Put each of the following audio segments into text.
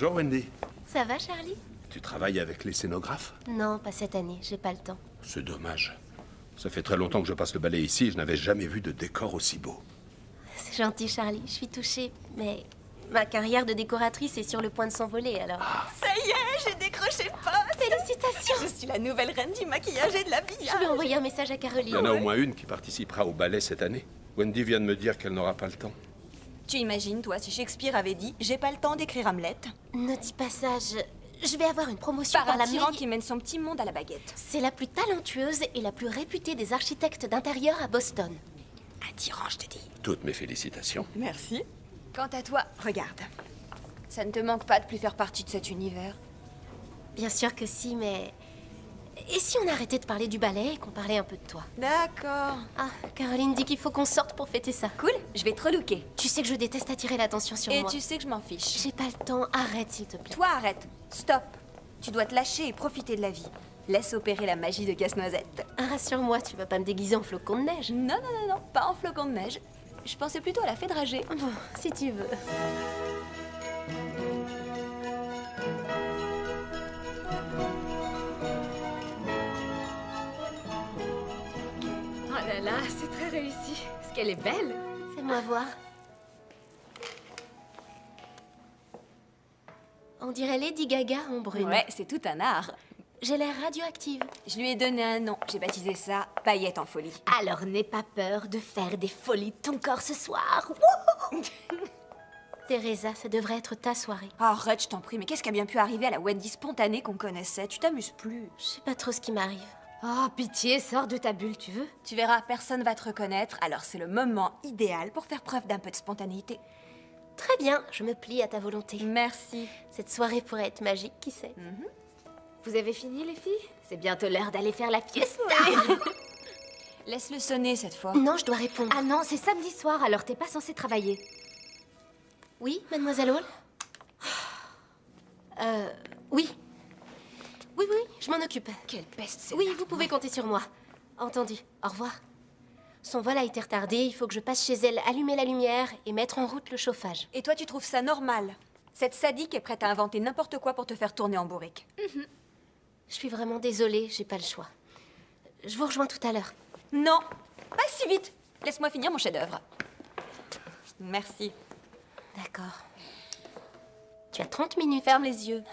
Bonjour Wendy. Ça va, Charlie? Tu travailles avec les scénographes? Non, pas cette année, j'ai pas le temps. C'est dommage. Ça fait très longtemps que je passe le balai ici et je n'avais jamais vu de décor aussi beau. C'est gentil, Charlie, je suis touchée, mais ma carrière de décoratrice est sur le point de s'envoler, alors... Ça y est, j'ai décroché le poste. Félicitations! Je suis la nouvelle reine du maquillage et de l'habillage. Je vais envoyer un message à Il Caroline. y en a au moins une qui participera au ballet cette année. Wendy vient de me dire qu'elle n'aura pas le temps. Tu imagines, toi, si Shakespeare avait dit « J'ai pas le temps d'écrire Hamlet » Ne dis pas ça, je vais avoir une promotion par par un la tyran mairie. qui mène son petit monde à la baguette. C'est la plus talentueuse et la plus réputée des architectes d'intérieur à Boston. Un tyran, je te dis. Toutes mes félicitations. Merci. Quant à toi, regarde. Ça ne te manque pas de plus faire partie de cet univers? Bien sûr que si, mais... Et si on arrêtait de parler du ballet et qu'on parlait un peu de toi? D'accord. Ah, Caroline dit qu'il faut qu'on sorte pour fêter ça. Cool, je vais te relooker. Tu sais que je déteste attirer l'attention sur Et moi. tu sais que je m'en fiche. J'ai pas le temps, arrête s'il te plaît. Toi, arrête. Stop. Tu dois te lâcher et profiter de la vie. Laisse opérer la magie de Casse-Noisette. Rassure-moi, tu vas pas me déguiser en flocon de neige. Non, non, non, non, pas en flocon de neige. Je pensais plutôt à la fée dragée. Bon, si tu veux. Oh là là, c'est très réussi. Est-ce qu'elle est belle? Fais-moi voir. On dirait Lady Gaga en brune. Ouais, c'est tout un art. J'ai l'air radioactive. Je lui ai donné un nom. J'ai baptisé ça Paillette en folie. Alors n'aie pas peur de faire des folies de ton corps ce soir. Wouhou. Teresa, ça devrait être ta soirée. Arrête, je t'en prie, mais qu'est-ce qui a bien pu arriver à la Wendy spontanée qu'on connaissait? Tu t'amuses plus. Je sais pas trop ce qui m'arrive. Oh, pitié, sors de ta bulle, tu veux? Tu verras, personne va te reconnaître, alors c'est le moment idéal pour faire preuve d'un peu de spontanéité. Très bien, je me plie à ta volonté. Merci. Cette soirée pourrait être magique, qui sait. Vous avez fini, les filles? C'est bientôt l'heure d'aller faire la fiesta. Laisse-le sonner cette fois. Non, je dois répondre. Ah non, c'est samedi soir, alors t'es pas censée travailler. Oui, mademoiselle Hall? Oui. Oui, je m'en occupe. Quelle peste, c'est... Oui, vous pouvez compter sur moi. Entendu. Au revoir. Son vol a été retardé, il faut que je passe chez elle, allumer la lumière et mettre en route le chauffage. Et toi, tu trouves ça normal? Cette sadique est prête à inventer n'importe quoi pour te faire tourner en bourrique. Je suis vraiment désolée, j'ai pas le choix. Je vous rejoins tout à l'heure. Non, pas si vite. Laisse-moi finir mon chef-d'œuvre. Merci. D'accord. Tu as 30 minutes. Ferme les yeux.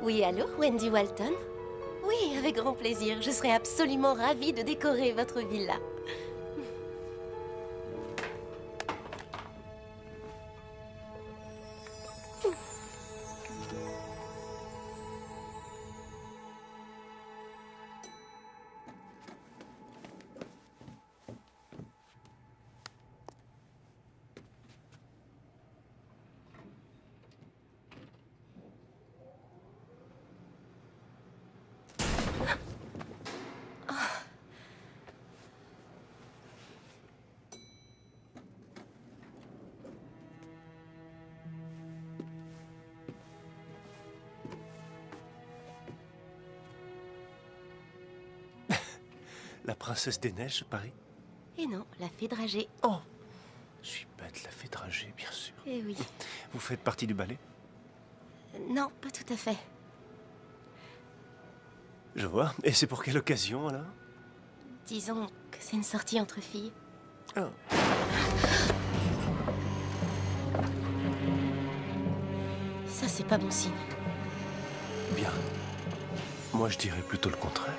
Oui, allô, Wendy Walton? Oui, avec grand plaisir. Je serais absolument ravie de décorer votre villa. La princesse des neiges, Paris? Et non, la fée dragée. Oh, je suis bête, la fée dragée, bien sûr. Eh oui. Vous faites partie du ballet? Non, pas tout à fait. Je vois. Et c'est pour quelle occasion, alors? Disons que c'est une sortie entre filles. Oh. Ça c'est pas bon signe. Bien. Moi, je dirais plutôt le contraire.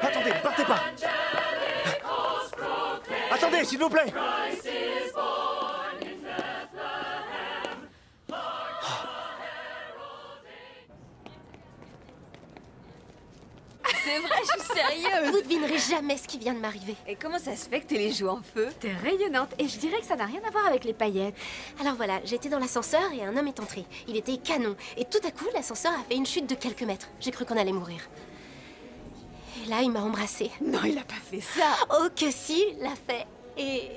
Attendez, ne partez pas! Attendez, s'il vous plaît! C'est vrai, je suis sérieuse. Vous devinerez jamais ce qui vient de m'arriver. Et comment ça se fait que t'aies les joues en feu? T'es rayonnante et je dirais que ça n'a rien à voir avec les paillettes. Alors voilà, j'étais dans l'ascenseur et un homme est entré. Il était canon. Et tout à coup, l'ascenseur a fait une chute de quelques mètres. J'ai cru qu'on allait mourir. Et là, il m'a embrassée. Non, il a pas fait ça. Oh que si, il l'a fait. Et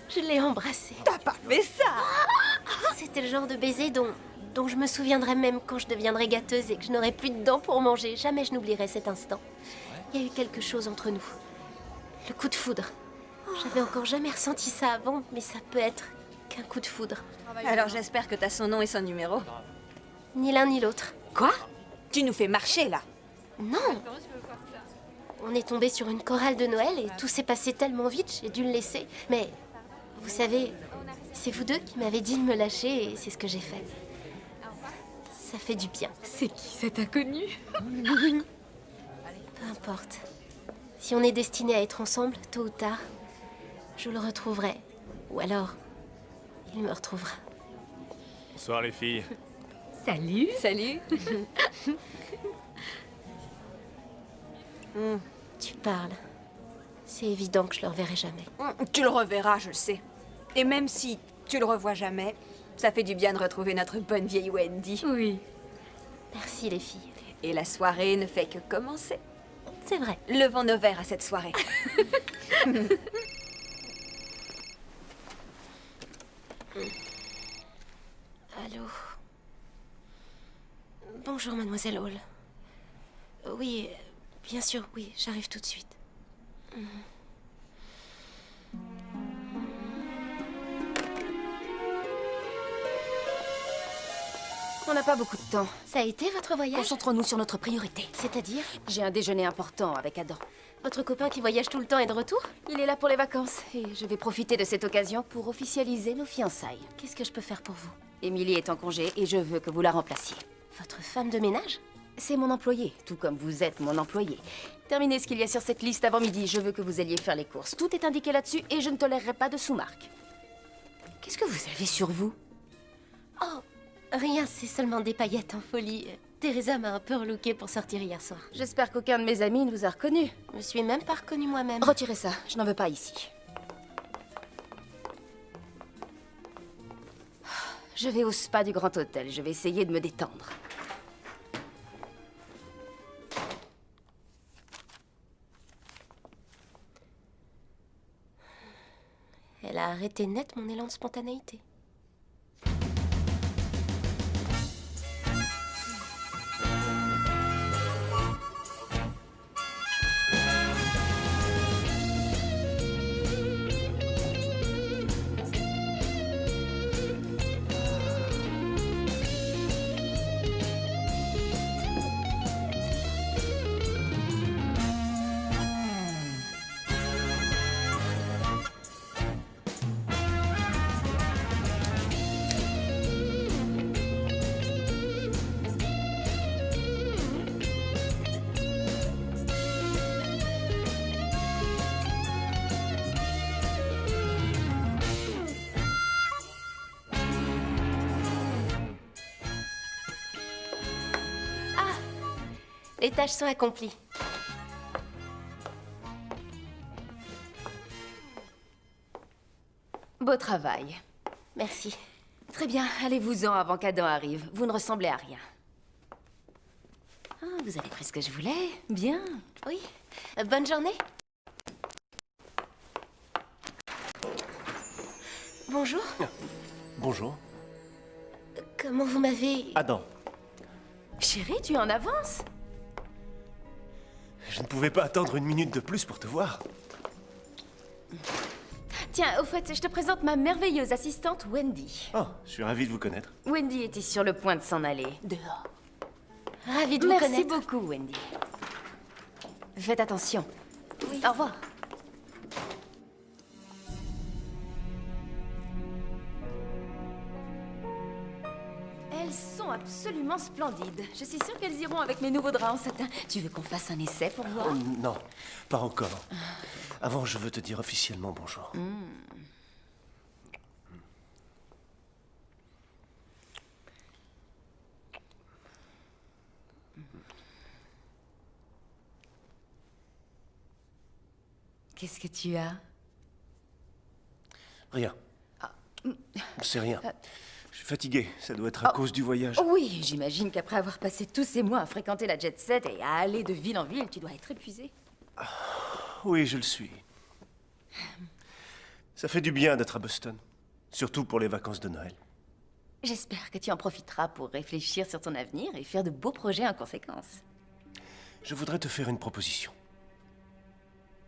je l'ai embrassé. T'as pas fait ça. C'était le genre de baiser dont je me souviendrai même quand je deviendrai gâteuse et que je n'aurai plus de dents pour manger. Jamais je n'oublierai cet instant. Il y a eu quelque chose entre nous. Le coup de foudre. J'avais encore jamais ressenti ça avant, mais ça peut être qu'un coup de foudre. Alors j'espère que t'as son nom et son numéro. Ni l'un ni l'autre. Quoi? Tu nous fais marcher là. Non. On est tombé sur une chorale de Noël et tout s'est passé tellement vite, j'ai dû le laisser. Mais vous savez, c'est vous deux qui m'avez dit de me lâcher et c'est ce que j'ai fait. Ça fait du bien. C'est qui cet inconnu? Peu importe. Si on est destiné à être ensemble, tôt ou tard, je le retrouverai. Ou alors, il me retrouvera. Bonsoir, les filles. Salut. Salut. Tu parles. C'est évident que je le reverrai jamais. Tu le reverras, je le sais. Et même si tu le revois jamais, ça fait du bien de retrouver notre bonne vieille Wendy. Oui. Merci les filles. Et la soirée ne fait que commencer. C'est vrai. Levons nos verres à cette soirée. Allô. Bonjour, mademoiselle Hall. Oui, bien sûr, oui, j'arrive tout de suite. On n'a pas beaucoup de temps. Ça a été votre voyage? Concentrons-nous sur notre priorité. C'est-à-dire? J'ai un déjeuner important avec Adam. Votre copain qui voyage tout le temps est de retour? Il est là pour les vacances et je vais profiter de cette occasion pour officialiser nos fiançailles. Qu'est-ce que je peux faire pour vous? Émilie est en congé et je veux que vous la remplaciez. Votre femme de ménage? C'est mon employé, tout comme vous êtes mon employé. Terminez ce qu'il y a sur cette liste avant midi. Je veux que vous alliez faire les courses. Tout est indiqué là-dessus et je ne tolérerai pas de sous-marque. Qu'est-ce que vous avez sur vous? Oh, rien, c'est seulement des paillettes en folie. Teresa m'a un peu relooké pour sortir hier soir. J'espère qu'aucun de mes amis ne vous a reconnu. Je me suis même pas reconnue moi-même. Retirez ça, je n'en veux pas ici. Je vais au spa du Grand Hôtel. Je vais essayer de me détendre. Elle a arrêté net mon élan de spontanéité. Les tâches sont accomplies. Beau travail. Merci. Très bien, allez-vous-en avant qu'Adam arrive. Vous ne ressemblez à rien. Ah, vous avez pris ce que je voulais. Bien. Oui. Bonne journée. Bonjour. Bonjour. Comment vous m'avez... Adam, Chérie, tu es en avance? je ne pouvais pas attendre une minute de plus pour te voir. Tiens, au fait, je te présente ma merveilleuse assistante Wendy. Oh, je suis ravi de vous connaître. Wendy était sur le point de s'en aller. Dehors. Ravie de vous Merci connaître. beaucoup, Wendy. Faites attention. Au revoir. Elles sont absolument splendides. Je suis sûre qu'elles iront avec mes nouveaux draps en satin. Tu veux qu'on fasse un essai pour voir? Non, pas encore. Avant, je veux te dire officiellement bonjour. Qu'est-ce que tu as? Rien. C'est rien. Je suis fatigué. Ça doit être à cause du voyage. Oh oui, j'imagine qu'après avoir passé tous ces mois à fréquenter la jet set et à aller de ville en ville, tu dois être épuisé. Oui, je le suis. Ça fait du bien d'être à Boston. Surtout pour les vacances de Noël. J'espère que tu en profiteras pour réfléchir sur ton avenir et faire de beaux projets en conséquence. Je voudrais te faire une proposition.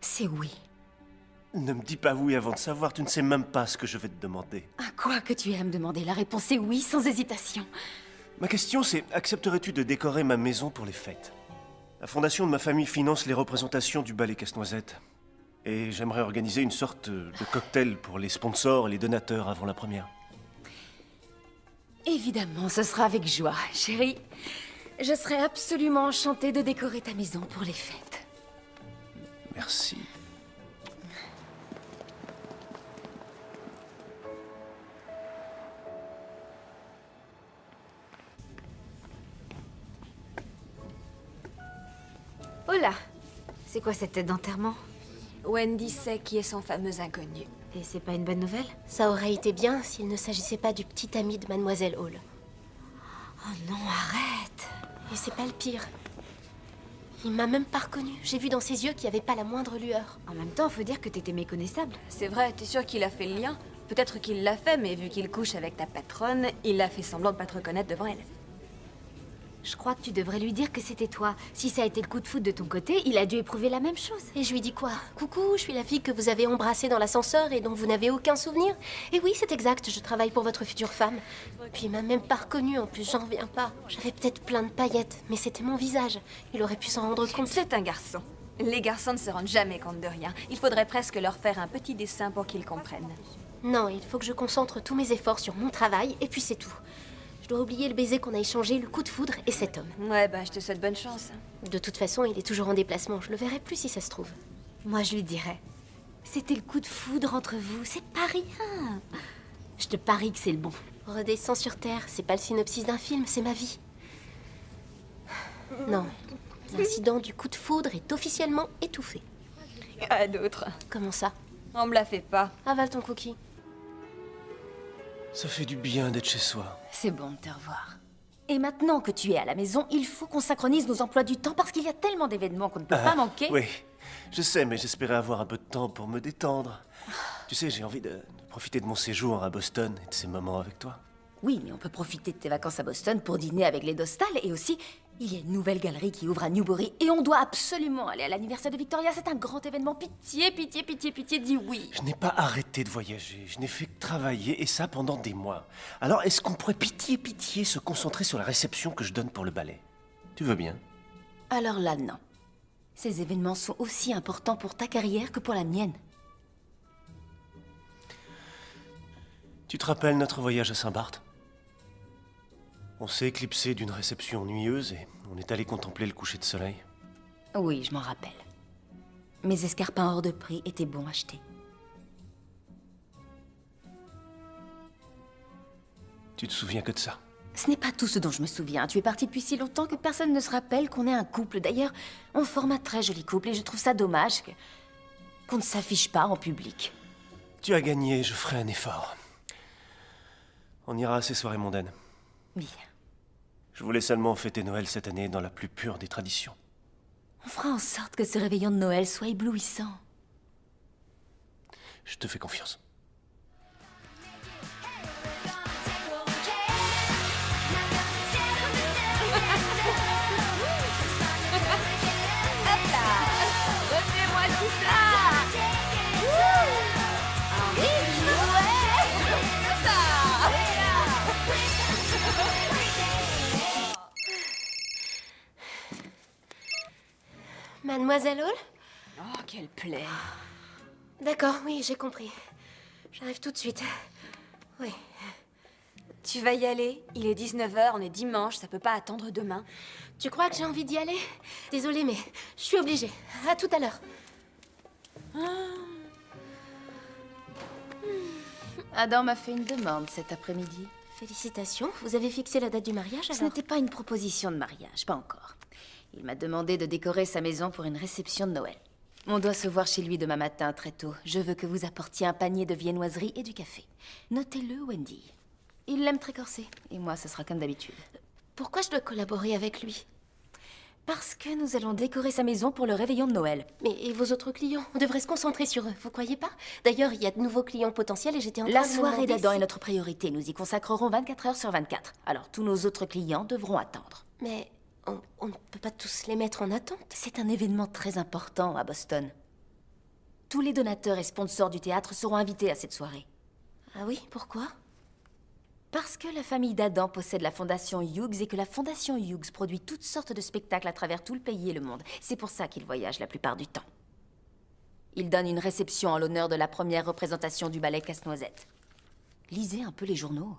C'est oui. Ne me dis pas oui avant de savoir. Tu ne sais même pas ce que je vais te demander. À quoi que tu aies à me demander, la réponse est oui, sans hésitation. Ma question, c'est accepterais-tu de décorer ma maison pour les fêtes? La fondation de ma famille finance les représentations du ballet Casse-Noisette. Et j'aimerais organiser une sorte de cocktail pour les sponsors et les donateurs avant la première. Évidemment, ce sera avec joie, chérie. Je serai absolument enchantée de décorer ta maison pour les fêtes. Merci. Oh là! C'est quoi cette tête d'enterrement? Wendy sait qui est son fameux inconnu. Et c'est pas une bonne nouvelle? Ça aurait été bien s'il ne s'agissait pas du petit ami de Mademoiselle Hall. Oh non, arrête! Et c'est pas le pire. Il m'a même pas reconnu. J'ai vu dans ses yeux qu'il n'y avait pas la moindre lueur. En même temps, faut dire que t'étais méconnaissable. C'est vrai, t'es sûr qu'il a fait le lien? Peut-être qu'il l'a fait, mais vu qu'il couche avec ta patronne, il a fait semblant de pas te reconnaître devant elle. Je crois que tu devrais lui dire que c'était toi. Si ça a été le coup de foudre de ton côté, il a dû éprouver la même chose. Et je lui dis quoi? Coucou, je suis la fille que vous avez embrassée dans l'ascenseur et dont vous n'avez aucun souvenir. Et oui, c'est exact, je travaille pour votre future femme. Puis il m'a même pas reconnue, en plus, j'en reviens pas. J'avais peut-être plein de paillettes, mais c'était mon visage. Il aurait pu s'en rendre compte. C'est un garçon. Les garçons ne se rendent jamais compte de rien. Il faudrait presque leur faire un petit dessin pour qu'ils comprennent. Non, il faut que je concentre tous mes efforts sur mon travail, et puis c'est tout. Je dois oublier le baiser qu'on a échangé, le coup de foudre et cet homme. Ouais, bah je te souhaite bonne chance. De toute façon, il est toujours en déplacement. Je le verrai plus si ça se trouve. Moi, je lui dirais. C'était le coup de foudre entre vous, c'est pas rien. Je te parie que c'est le bon. Redescends sur Terre, c'est pas le synopsis d'un film, c'est ma vie. Non, l'incident du coup de foudre est officiellement étouffé. À d'autres. Comment ça? On me la fait pas. Avale ton cookie. Ça fait du bien d'être chez soi. C'est bon de te revoir. Et maintenant que tu es à la maison, il faut qu'on synchronise nos emplois du temps parce qu'il y a tellement d'événements qu'on ne peut pas manquer. Oui, je sais, mais j'espérais avoir un peu de temps pour me détendre. Tu sais, j'ai envie de profiter de mon séjour à Boston et de ces moments avec toi. Oui, mais on peut profiter de tes vacances à Boston pour dîner avec les Dostal et aussi, il y a une nouvelle galerie qui ouvre à Newbury et on doit absolument aller à l'anniversaire de Victoria. C'est un grand événement. Pitié, pitié, pitié, pitié, dis oui. Je n'ai pas arrêté de voyager, je n'ai fait que travailler et ça pendant des mois. Alors est-ce qu'on pourrait pitié, pitié se concentrer sur la réception que je donne pour le ballet? Tu veux bien? Alors là, non. Ces événements sont aussi importants pour ta carrière que pour la mienne. Tu te rappelles notre voyage à Saint-Barth? On s'est éclipsé d'une réception ennuyeuse et on est allé contempler le coucher de soleil. Oui, je m'en rappelle. Mes escarpins hors de prix étaient bons achetés. Tu te souviens que de ça? Ce n'est pas tout ce dont je me souviens. Tu es parti depuis si longtemps que personne ne se rappelle qu'on est un couple. D'ailleurs, on forme un très joli couple et je trouve ça dommage qu'on ne s'affiche pas en public. Tu as gagné, je ferai un effort. On ira à ces soirées mondaines. Bien. Je voulais seulement fêter Noël cette année dans la plus pure des traditions. On fera en sorte que ce réveillon de Noël soit éblouissant. Je te fais confiance. Mademoiselle Hall? Oh, quelle plaie. D'accord, oui, j'ai compris. J'arrive tout de suite. Oui. Tu vas y aller? Il est 19h, on est dimanche, ça peut pas attendre demain. Tu crois que j'ai envie d'y aller? Désolée, mais je suis obligée. À tout à l'heure. Adam m'a fait une demande cet après-midi. Félicitations, vous avez fixé la date du mariage Ce alors? n'était pas une proposition de mariage, pas encore. Il m'a demandé de décorer sa maison pour une réception de Noël. On doit se voir chez lui demain matin très tôt. Je veux que vous apportiez un panier de viennoiserie et du café. Notez-le, Wendy. Il l'aime très corsé, et moi, ce sera comme d'habitude. Pourquoi je dois collaborer avec lui? Parce que nous allons décorer sa maison pour le réveillon de Noël. Mais et vos autres clients? On devrait se concentrer sur eux, vous croyez pas? D'ailleurs, il y a de nouveaux clients potentiels et j'étais en train La de me soirée demander d'Adam si- est notre priorité. Nous y consacrerons 24 heures sur 24. Alors, tous nos autres clients devront attendre. Mais on ne peut pas tous les mettre en attente. C'est un événement très important à Boston. Tous les donateurs et sponsors du théâtre seront invités à cette soirée. Ah oui, pourquoi? Parce que la famille d'Adam possède la fondation Hughes et que la fondation Hughes produit toutes sortes de spectacles à travers tout le pays et le monde. C'est pour ça qu'il voyage la plupart du temps. Il donne une réception en l'honneur de la première représentation du ballet Casse-Noisette. Lisez un peu les journaux.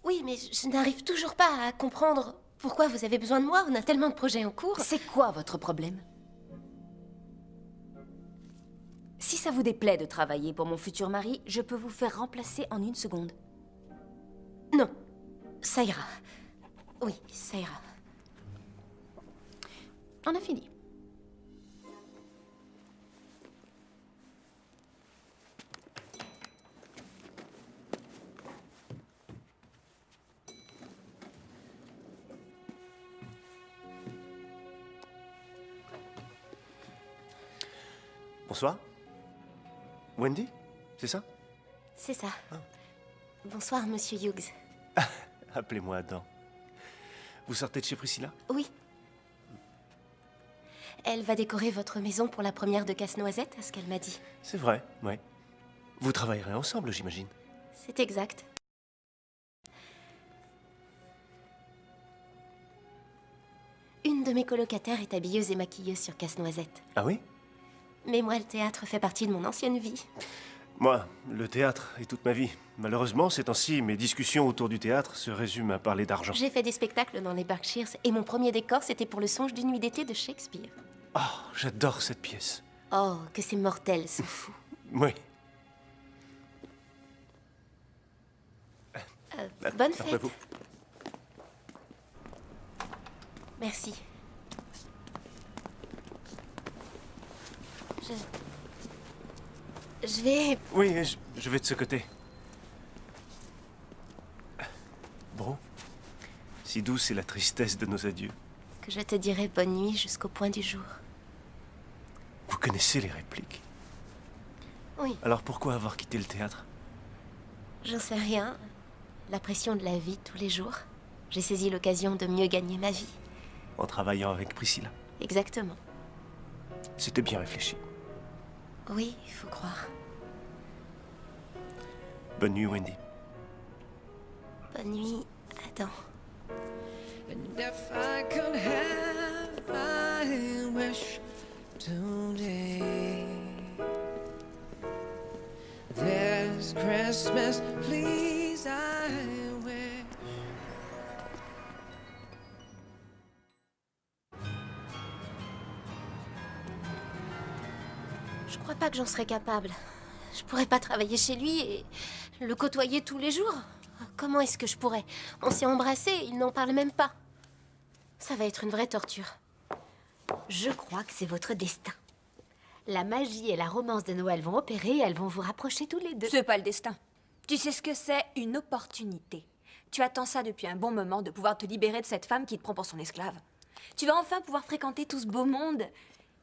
Oui, mais je n'arrive toujours pas à comprendre pourquoi vous avez besoin de moi. On a tellement de projets en cours. C'est quoi votre problème? Si ça vous déplaît de travailler pour mon futur mari, je peux vous faire remplacer en 1 seconde. Non, ça ira. Oui, ça ira. On a fini. Bonsoir. Wendy, c'est ça? C'est ça. Bonsoir, monsieur Hughes. Appelez-moi Adam. Vous sortez de chez Priscilla? Oui. Elle va décorer votre maison pour la première de Casse-Noisette, à ce qu'elle m'a dit. C'est vrai, ouais. Vous travaillerez ensemble, j'imagine. C'est exact. Une de mes colocataires est habilleuse et maquilleuse sur Casse-Noisette. Ah oui? Mais moi, le théâtre fait partie de mon ancienne vie. Moi, le théâtre est toute ma vie. Malheureusement, ces temps-ci, mes discussions autour du théâtre se résument à parler d'argent. J'ai fait des spectacles dans les Berkshires et mon premier décor, c'était pour le songe d'une nuit d'été de Shakespeare. Oh, j'adore cette pièce. Oh, que c'est mortel, ce fou. Oui. Bonne Après fête. vous. Merci. Je vais... Oui, je vais de ce côté. Bon. Si douce est la tristesse de nos adieux. Que je te dirai bonne nuit jusqu'au point du jour. Vous connaissez les répliques. Oui, Alors pourquoi avoir quitté le théâtre? j'en sais rien. La pression de la vie tous les jours. J'ai saisi l'occasion de mieux gagner ma vie. En travaillant avec Priscilla. Exactement. C'était bien réfléchi. Oui, il faut croire. Bonne nuit, Wendy. Bonne nuit, Adam. And if I could have my wish today, this Christmas, please, I wish. Je crois pas que j'en serais capable. Je pourrais pas travailler chez lui et le côtoyer tous les jours. Comment est-ce que je pourrais? On s'est embrassés, il n'en parle même pas. Ça va être une vraie torture. Je crois que c'est votre destin. La magie et la romance de Noël vont opérer et elles vont vous rapprocher tous les deux. C'est pas le destin. Tu sais ce que c'est? Une opportunité. Tu attends ça depuis un bon moment de pouvoir te libérer de cette femme qui te prend pour son esclave. Tu vas enfin pouvoir fréquenter tout ce beau monde.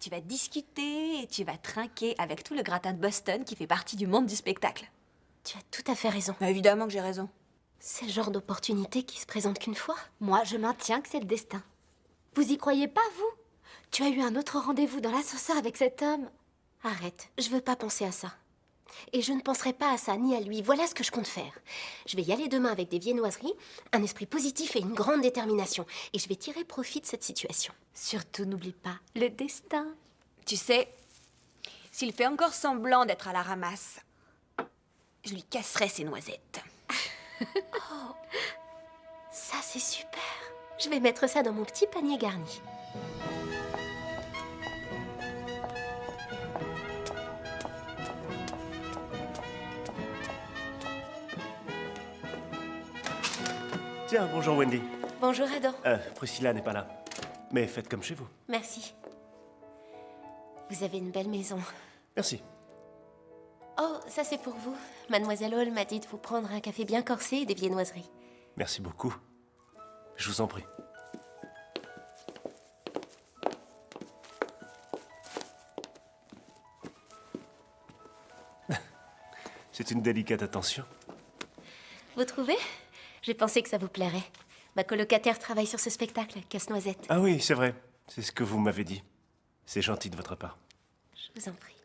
Tu vas discuter et tu vas trinquer avec tout le gratin de Boston qui fait partie du monde du spectacle. Tu as tout à fait raison. Bah, évidemment que j'ai raison. C'est le genre d'opportunité qui se présente qu'une fois. Moi, je maintiens que c'est le destin. Vous y croyez pas, vous? Tu as eu un autre rendez-vous dans l'ascenseur avec cet homme. Arrête, je veux pas penser à ça. Et je ne penserai pas à ça ni à lui. Voilà ce que je compte faire. Je vais y aller demain avec des viennoiseries, un esprit positif et une grande détermination. Et je vais tirer profit de cette situation. Surtout n'oublie pas le destin. Tu sais, s'il fait encore semblant d'être à la ramasse, je lui casserai ses noisettes. Ça, c'est super. Je vais mettre ça dans mon petit panier garni. Tiens, bonjour Wendy. Bonjour, Adam. Priscilla n'est pas là. Mais faites comme chez vous. Merci. Vous avez une belle maison. Merci. Oh, ça c'est pour vous. Mademoiselle Hall m'a dit de vous prendre un café bien corsé et des viennoiseries. Merci beaucoup. Je vous en prie. C'est une délicate attention. Vous trouvez? J'ai pensé que ça vous plairait. Ma colocataire travaille sur ce spectacle, Casse-Noisette. Ah oui, c'est vrai. C'est ce que vous m'avez dit. C'est gentil de votre part. Je vous en prie.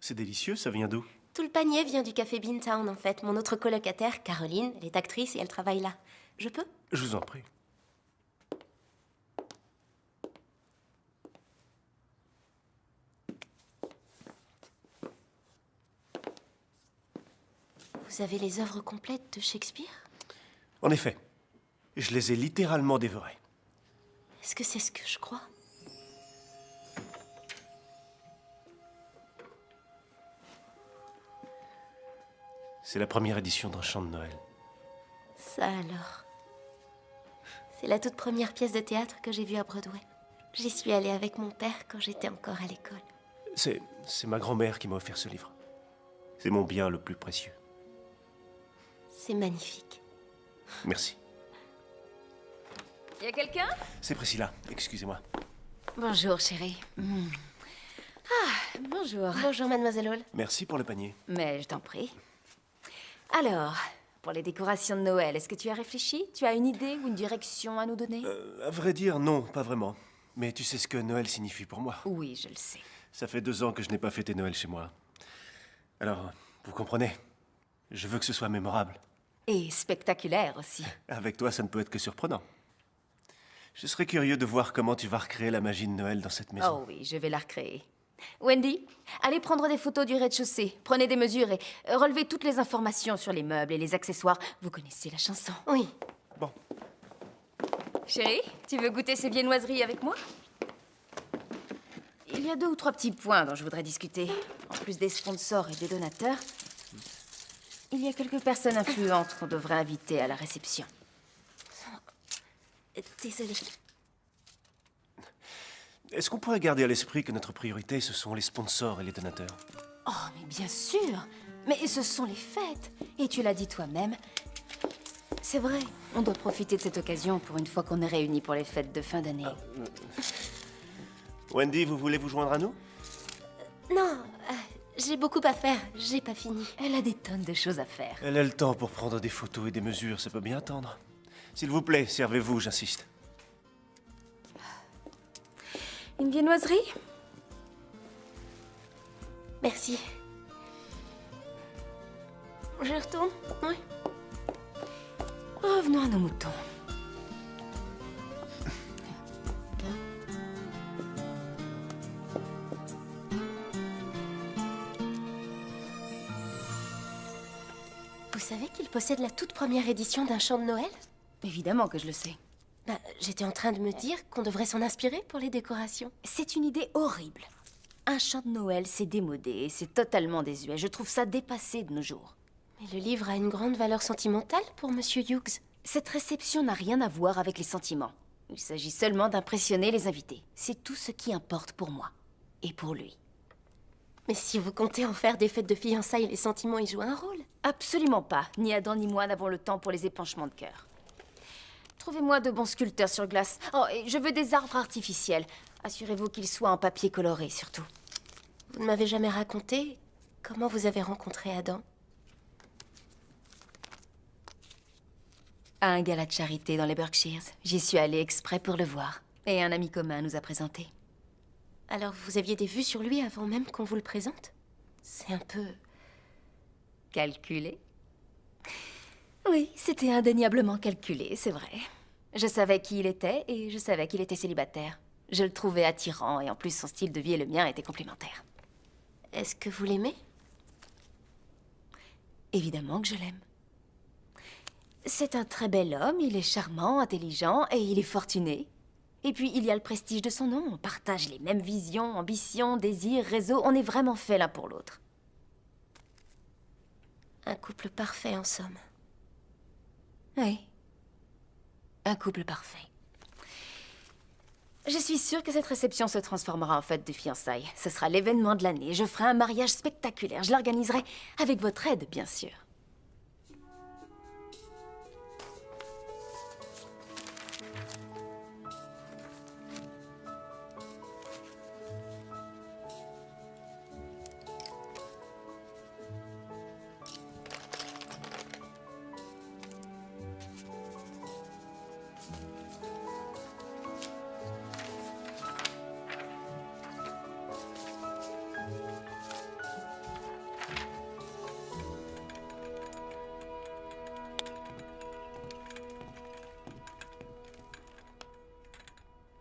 C'est délicieux, ça vient d'où? Tout le panier vient du café Beantown, en fait. Mon autre colocataire, Caroline, elle est actrice et elle travaille là. Je peux? Je vous en prie. Vous avez les œuvres complètes de Shakespeare? En effet, je les ai littéralement dévorées. Est-ce que c'est ce que je crois? C'est la première édition d'un chant de Noël. Ça alors. C'est la toute première pièce de théâtre que j'ai vue à Broadway. J'y suis allée avec mon père quand j'étais encore à l'école. C'est ma grand-mère qui m'a offert ce livre. C'est mon bien le plus précieux. C'est magnifique. Merci. Y a quelqu'un? C'est Priscilla, excusez-moi. Bonjour, chérie. Ah, bonjour. Bonjour, Mademoiselle Hall. Merci pour le panier. Mais je t'en prie. Alors, pour les décorations de Noël, est-ce que tu as réfléchi? Tu as une idée ou une direction à nous donner? À vrai dire, non, pas vraiment. Mais tu sais ce que Noël signifie pour moi. Oui, je le sais. Ça fait 2 ans que je n'ai pas fêté Noël chez moi. Alors, vous comprenez, je veux que ce soit mémorable. Et spectaculaire aussi. Avec toi, ça ne peut être que surprenant. Je serais curieux de voir comment tu vas recréer la magie de Noël dans cette maison. Oh oui, je vais la recréer. Wendy, allez prendre des photos du rez-de-chaussée. Prenez des mesures et relevez toutes les informations sur les meubles et les accessoires. Vous connaissez la chanson. Oui. Bon, Chérie, tu veux goûter ces viennoiseries avec moi? Il y a 2 ou 3 petits points dont je voudrais discuter. En plus des sponsors et des donateurs, il y a quelques personnes influentes qu'on devrait inviter à la réception. Désolée. est-ce qu'on pourrait garder à l'esprit que notre priorité, ce sont les sponsors et les donateurs? Oh, mais bien sûr. Mais ce sont les fêtes. Et tu l'as dit toi-même. C'est vrai, on doit profiter de cette occasion pour une fois qu'on est réunis pour les fêtes de fin d'année. Wendy, vous voulez vous joindre à nous? Non, j'ai beaucoup à faire. J'ai pas fini. Elle a des tonnes de choses à faire. Elle a le temps pour prendre des photos et des mesures, ça peut bien attendre. S'il vous plaît, servez-vous, j'insiste. Une viennoiserie? Merci. Je retourne? Oui. Revenons à nos moutons. Vous savez qu'il possède la toute première édition d'un chant de Noël? Évidemment que je le sais. Bah, j'étais en train de me dire qu'on devrait s'en inspirer pour les décorations. C'est une idée horrible. Un chant de Noël, c'est démodé et c'est totalement désuet. Je trouve ça dépassé de nos jours. Mais le livre a une grande valeur sentimentale pour Monsieur Hughes. Cette réception n'a rien à voir avec les sentiments. Il s'agit seulement d'impressionner les invités. C'est tout ce qui importe pour moi. Et pour lui. Mais si vous comptez en faire des fêtes de fiançailles, les sentiments y jouent un rôle. Absolument pas. Ni Adam ni moi n'avons le temps pour les épanchements de cœur. Trouvez-moi de bons sculpteurs sur glace. Oh, et je veux des arbres artificiels. Assurez-vous qu'ils soient en papier coloré, surtout. Vous ne m'avez jamais raconté comment vous avez rencontré Adam. À un gala de charité dans les Berkshires. J'y suis allée exprès pour le voir. Et un ami commun nous a présentés. Alors vous aviez des vues sur lui avant même qu'on vous le présente? C'est un peu... Calculé? Oui, c'était indéniablement calculé, c'est vrai. Je savais qui il était et je savais qu'il était célibataire. Je le trouvais attirant et en plus son style de vie et le mien étaient complémentaires. Est-ce que vous l'aimez? Évidemment que je l'aime. C'est un très bel homme, il est charmant, intelligent et il est fortuné. Et puis il y a le prestige de son nom, on partage les mêmes visions, ambitions, désirs, réseaux, on est vraiment fait l'un pour l'autre. Un couple parfait, en somme. Oui. Un couple parfait. Je suis sûre que cette réception se transformera en fête de fiançailles. Ce sera l'événement de l'année. Je ferai un mariage spectaculaire. Je l'organiserai avec votre aide, bien sûr.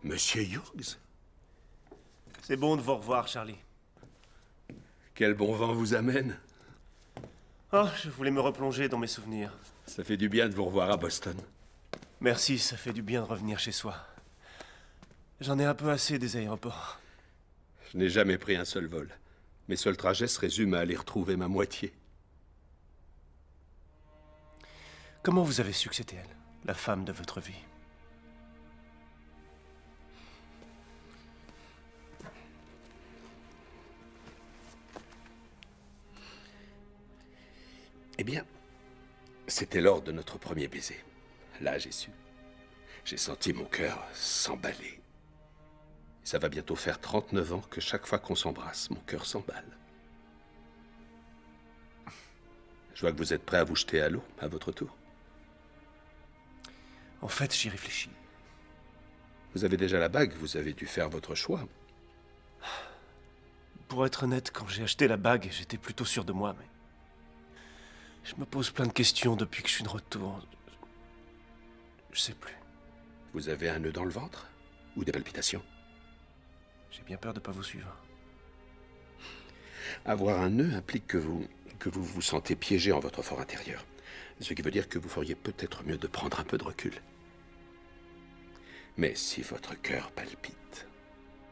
Monsieur Hughes? C'est bon de vous revoir, Charlie. Quel bon vent vous amène. Oh, je voulais me replonger dans mes souvenirs. Ça fait du bien de vous revoir à Boston. Merci, ça fait du bien de revenir chez soi. J'en ai un peu assez des aéroports. Je n'ai jamais pris un seul vol. Mes seuls trajets se résument à aller retrouver ma moitié. Comment vous avez su que c'était elle, la femme de votre vie? Eh bien, c'était lors de notre premier baiser. Là, j'ai su. J'ai senti mon cœur s'emballer. Ça va bientôt faire 39 ans que chaque fois qu'on s'embrasse, mon cœur s'emballe. Je vois que vous êtes prêt à vous jeter à l'eau, à votre tour. En fait, j'y réfléchis. Vous avez déjà la bague, vous avez dû faire votre choix. Pour être honnête, quand j'ai acheté la bague, j'étais plutôt sûr de moi, mais... Je me pose plein de questions depuis que je suis de retour. Je sais plus. Vous avez un nœud dans le ventre? Ou des palpitations? J'ai bien peur de pas vous suivre. Avoir un nœud implique que vous vous sentez piégé en votre fort intérieur. Ce qui veut dire que vous feriez peut-être mieux de prendre un peu de recul. Mais si votre cœur palpite,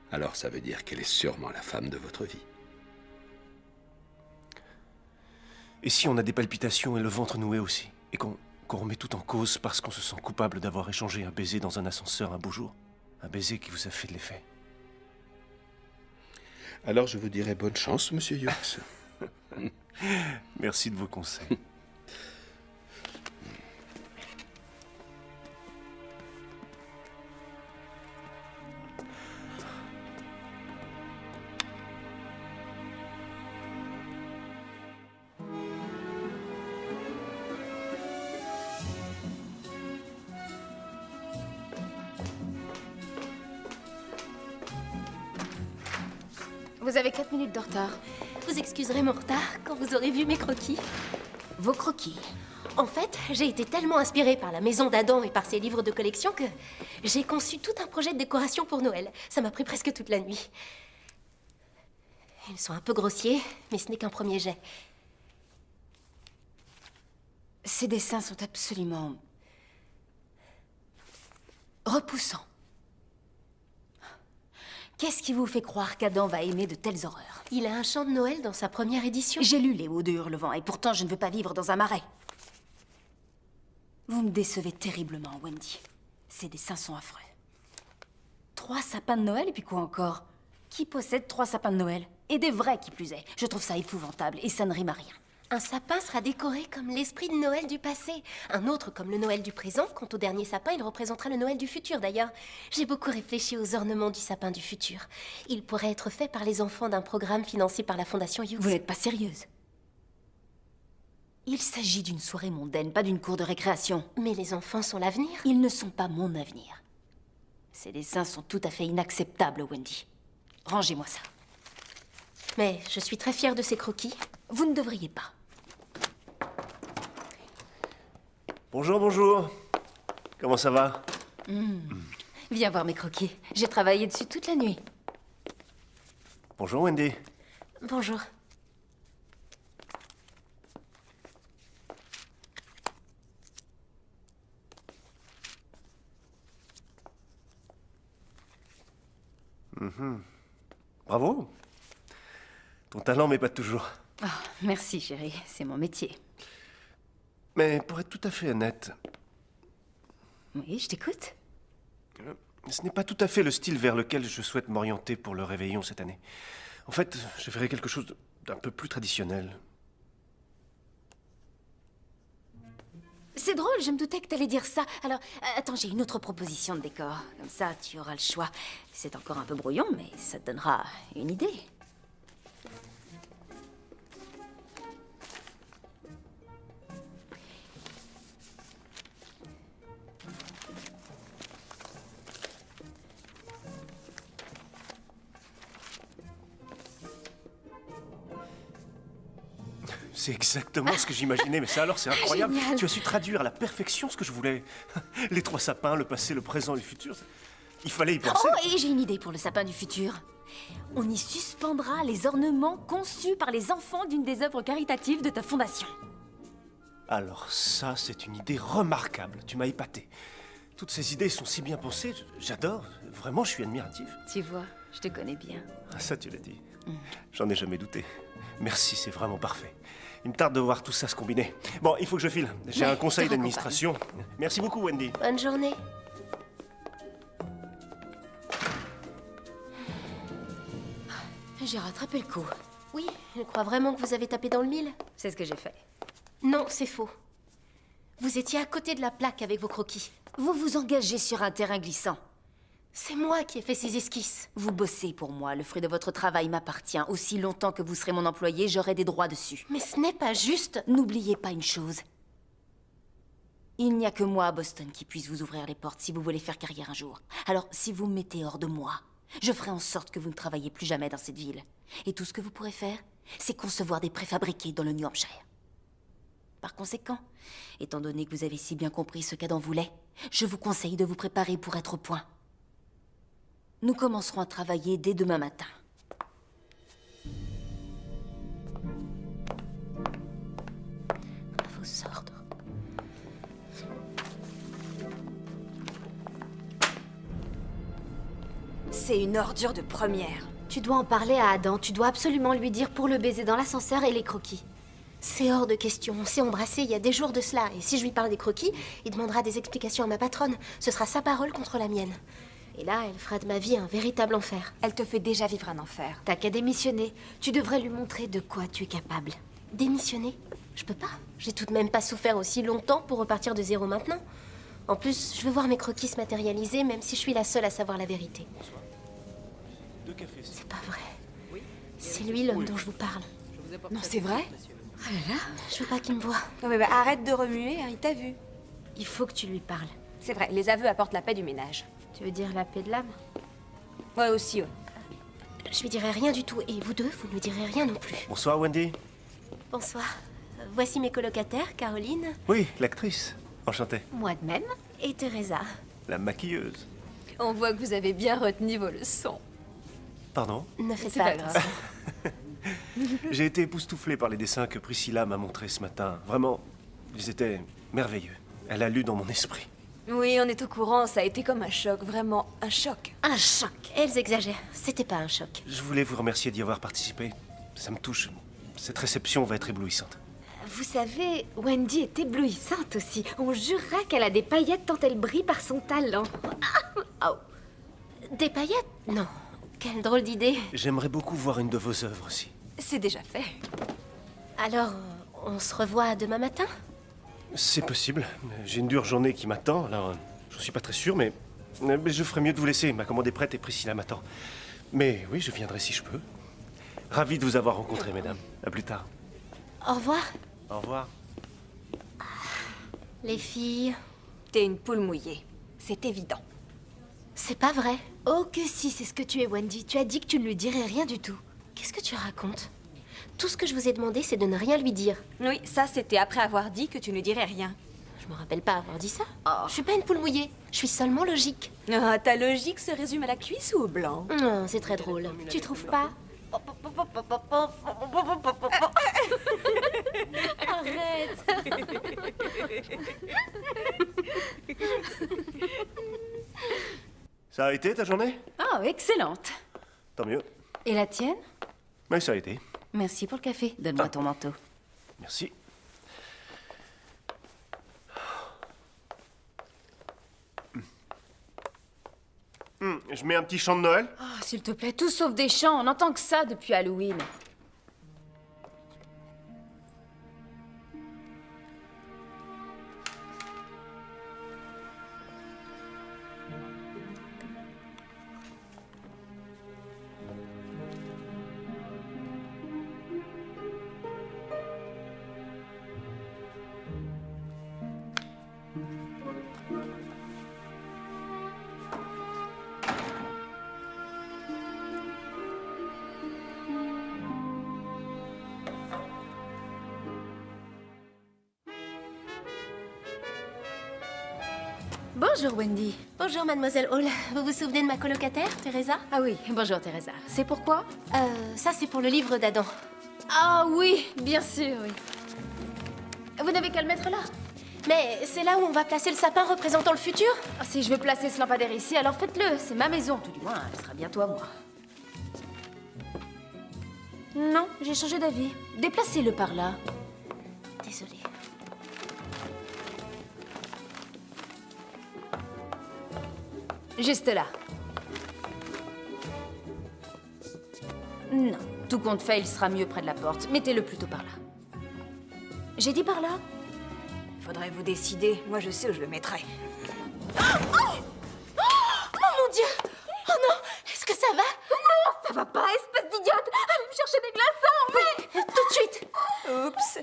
alors ça veut dire qu'elle est sûrement la femme de votre vie. Et si on a des palpitations et le ventre noué aussi? Et qu'on remet tout en cause parce qu'on se sent coupable d'avoir échangé un baiser dans un ascenseur un beau jour? Un baiser qui vous a fait de l'effet. Alors je vous dirai bonne chance, monsieur Hughes. Merci de vos conseils. Vous avez 4 minutes de retard. Vous excuserez mon retard quand vous aurez vu mes croquis. Vos croquis. En fait, j'ai été tellement inspirée par la maison d'Adam et par ses livres de collection que j'ai conçu tout un projet de décoration pour Noël. Ça m'a pris presque toute la nuit. Ils sont un peu grossiers, mais ce n'est qu'un premier jet. Ces dessins sont absolument... repoussants. Qu'est-ce qui vous fait croire qu'Adam va aimer de telles horreurs? Il a un chant de Noël dans sa première édition. J'ai lu Les Hauts de Hurlevent et pourtant je ne veux pas vivre dans un marais. Vous me décevez terriblement, Wendy. Ces dessins sont affreux. 3 sapins de Noël et puis quoi encore? Qui possède 3 sapins de Noël? Et des vrais qui plus est. Je trouve ça épouvantable et ça ne rime à rien. Un sapin sera décoré comme l'esprit de Noël du passé. Un autre comme le Noël du présent. Quant au dernier sapin, il représentera le Noël du futur d'ailleurs. J'ai beaucoup réfléchi aux ornements du sapin du futur. Il pourrait être fait par les enfants d'un programme financé par la Fondation Hughes. Vous n'êtes pas sérieuse? Il s'agit d'une soirée mondaine, pas d'une cour de récréation. Mais les enfants sont l'avenir. Ils ne sont pas mon avenir. Ces dessins sont tout à fait inacceptables, Wendy. Rangez-moi ça. Mais je suis très fière de ces croquis. Vous ne devriez pas. Bonjour, bonjour. Comment ça va? Viens voir mes croquis. J'ai travaillé dessus toute la nuit. Bonjour Wendy. Bonjour. Bravo. Ton talent m'épate toujours. Oh, merci, chérie. C'est mon métier. Mais pour être tout à fait honnête, Oui, je t'écoute. ce n'est pas tout à fait le style vers lequel je souhaite m'orienter pour le réveillon cette année. En fait, je ferais quelque chose d'un peu plus traditionnel. C'est drôle, je me doutais que t'allais dire ça. Alors, attends, j'ai une autre proposition de décor. Comme ça, tu auras le choix. C'est encore un peu brouillon, mais ça te donnera une idée. C'est exactement ce que j'imaginais, mais ça alors c'est incroyable. Génial. Tu as su traduire à la perfection ce que je voulais. Les 3 sapins, le passé, le présent et le futur. Il fallait y penser. Oh, et j'ai une idée pour le sapin du futur. On y suspendra les ornements conçus par les enfants d'une des œuvres caritatives de ta fondation. Alors ça, c'est une idée remarquable. Tu m'as épaté. Toutes ces idées sont si bien pensées. J'adore. Vraiment, je suis admiratif. Tu vois, je te connais bien. Ah, ça, tu l'as dit. J'en ai jamais douté. Merci, c'est vraiment parfait. Il me tarde de voir tout ça se combiner. Bon, il faut que je file. J'ai Ouais, un conseil te d'administration. Merci beaucoup, Wendy. Bonne journée. J'ai rattrapé le coup. Oui, je crois vraiment que vous avez tapé dans le mille. C'est ce que j'ai fait. Non, c'est faux. Vous étiez à côté de la plaque avec vos croquis. Vous vous engagez sur un terrain glissant. C'est moi qui ai fait ces esquisses. Vous bossez pour moi. Le fruit de votre travail m'appartient. Aussi longtemps que vous serez mon employé, j'aurai des droits dessus. Mais ce n'est pas juste. N'oubliez pas une chose. Il n'y a que moi à Boston qui puisse vous ouvrir les portes si vous voulez faire carrière un jour. Alors, si vous me mettez hors de moi, je ferai en sorte que vous ne travaillez plus jamais dans cette ville. Et tout ce que vous pourrez faire, c'est concevoir des préfabriqués dans le New Hampshire. Par conséquent, étant donné que vous avez si bien compris ce qu'Adam voulait, je vous conseille de vous préparer pour être au point. Nous commencerons à travailler dès demain matin. À vos ordres. C'est une ordure de première. Tu dois en parler à Adam. Tu dois absolument lui dire pour le baiser dans l'ascenseur et les croquis. C'est hors de question. On s'est embrassé il y a des jours de cela. Et si je lui parle des croquis, il demandera des explications à ma patronne. Ce sera sa parole contre la mienne. Et là, elle fera de ma vie un véritable enfer. Elle te fait déjà vivre un enfer. T'as qu'à démissionner. Tu devrais lui montrer de quoi tu es capable. Démissionner? Je peux pas. J'ai tout de même pas souffert aussi longtemps pour repartir de zéro maintenant. En plus, je veux voir mes croquis se matérialiser, même si je suis la seule à savoir la vérité. 2 cafés. C'est pas vrai. C'est lui l'homme dont je vous parle. Non, c'est vrai? Je veux pas qu'il me voie. Non mais arrête de remuer, hein, il t'a vu. Il faut que tu lui parles. C'est vrai, les aveux apportent la paix du ménage. Tu veux dire la paix de l'âme? Ouais, aussi, ouais. Je lui dirai rien du tout. Et vous deux, vous ne lui direz rien non plus. Bonsoir, Wendy. Bonsoir. Voici mes colocataires, Caroline Oui, l'actrice. Enchanté. Moi de même. et Teresa. La maquilleuse. On voit que vous avez bien retenu vos leçons. Pardon? Ne faites C'est pas pas attention. J'ai été époustouflé par les dessins que Priscilla m'a montrés ce matin. Vraiment, ils étaient merveilleux. Elle a lu dans mon esprit. Oui, on est au courant, ça a été comme un choc, vraiment un choc. Un choc. Elles exagèrent. C'était pas un choc. Je voulais vous remercier d'y avoir participé. Ça me touche. Cette réception va être éblouissante. Vous savez, Wendy est éblouissante aussi. On jurera qu'elle a des paillettes tant elle brille par son talent. Oh. Des paillettes? Non. Quelle drôle d'idée. J'aimerais beaucoup voir une de vos œuvres aussi. C'est déjà fait. Alors, on se revoit demain matin? C'est possible. J'ai une dure journée qui m'attend, alors je suis pas très sûr, mais je ferais mieux de vous laisser. Ma commande est prête et Priscilla m'attend. Mais oui, je viendrai si je peux. Ravi de vous avoir rencontré, mesdames. À plus tard. Au revoir, Au revoir. les filles. T'es une poule mouillée, c'est évident. C'est pas vrai. Oh que si, c'est ce que tu es, Wendy. Tu as dit que tu ne lui dirais rien du tout. Qu'est-ce que tu racontes? Tout ce que je vous ai demandé, c'est de ne rien lui dire. Oui, ça c'était après avoir dit que tu ne dirais rien. Je me rappelle pas avoir dit ça. Oh. Je suis pas une poule mouillée. Je suis seulement logique. Ah, ta logique se résume à la cuisse ou au blanc? Non, c'est très drôle. Tu trouves pas? Arrête. Ça a été ta journée? Oh, excellente. Tant mieux. Et la tienne? Mais ça a été. Merci pour le café. Donne-moi ton manteau. Merci. Je mets un petit chant de Noël? Oh, s'il te plaît, tout sauf des chants. On n'entend que ça depuis Halloween. Bonjour, Wendy. Bonjour, mademoiselle Hall. Vous vous souvenez de ma colocataire, Teresa? Ah oui, bonjour, Teresa. C'est pourquoi? Ça, c'est pour le livre d'Adam. Ah oui, bien sûr, oui. Vous n'avez qu'à le mettre là. Mais c'est là où on va placer le sapin représentant le futur? Ah, si je veux placer ce lampadaire ici, alors faites-le. C'est ma maison, tout du moins. Elle sera bientôt à moi. Non, j'ai changé d'avis. Déplacez-le par là. Désolée. Juste là. Non, tout compte fait, il sera mieux près de la porte. Mettez-le plutôt par là. J'ai dit par là? Faudrait vous décider. Moi, je sais où je le mettrai. Oh mon Dieu! Oh non! Est-ce que ça va? Non, ça va pas, espèce d'idiote! Allez me chercher des glaçons! Oui, tout de suite! Oups.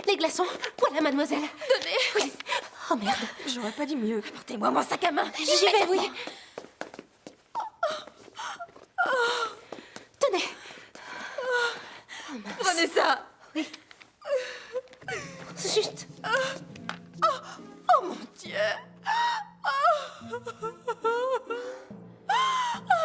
Les glaçons! Voilà, mademoiselle! Donnez! Oui! Oh merde! J'aurais pas dit mieux. Portez-moi mon sac à main! J'y vais, oui! Tenez! Prenez ça. Zut! Oh mon Dieu. Oh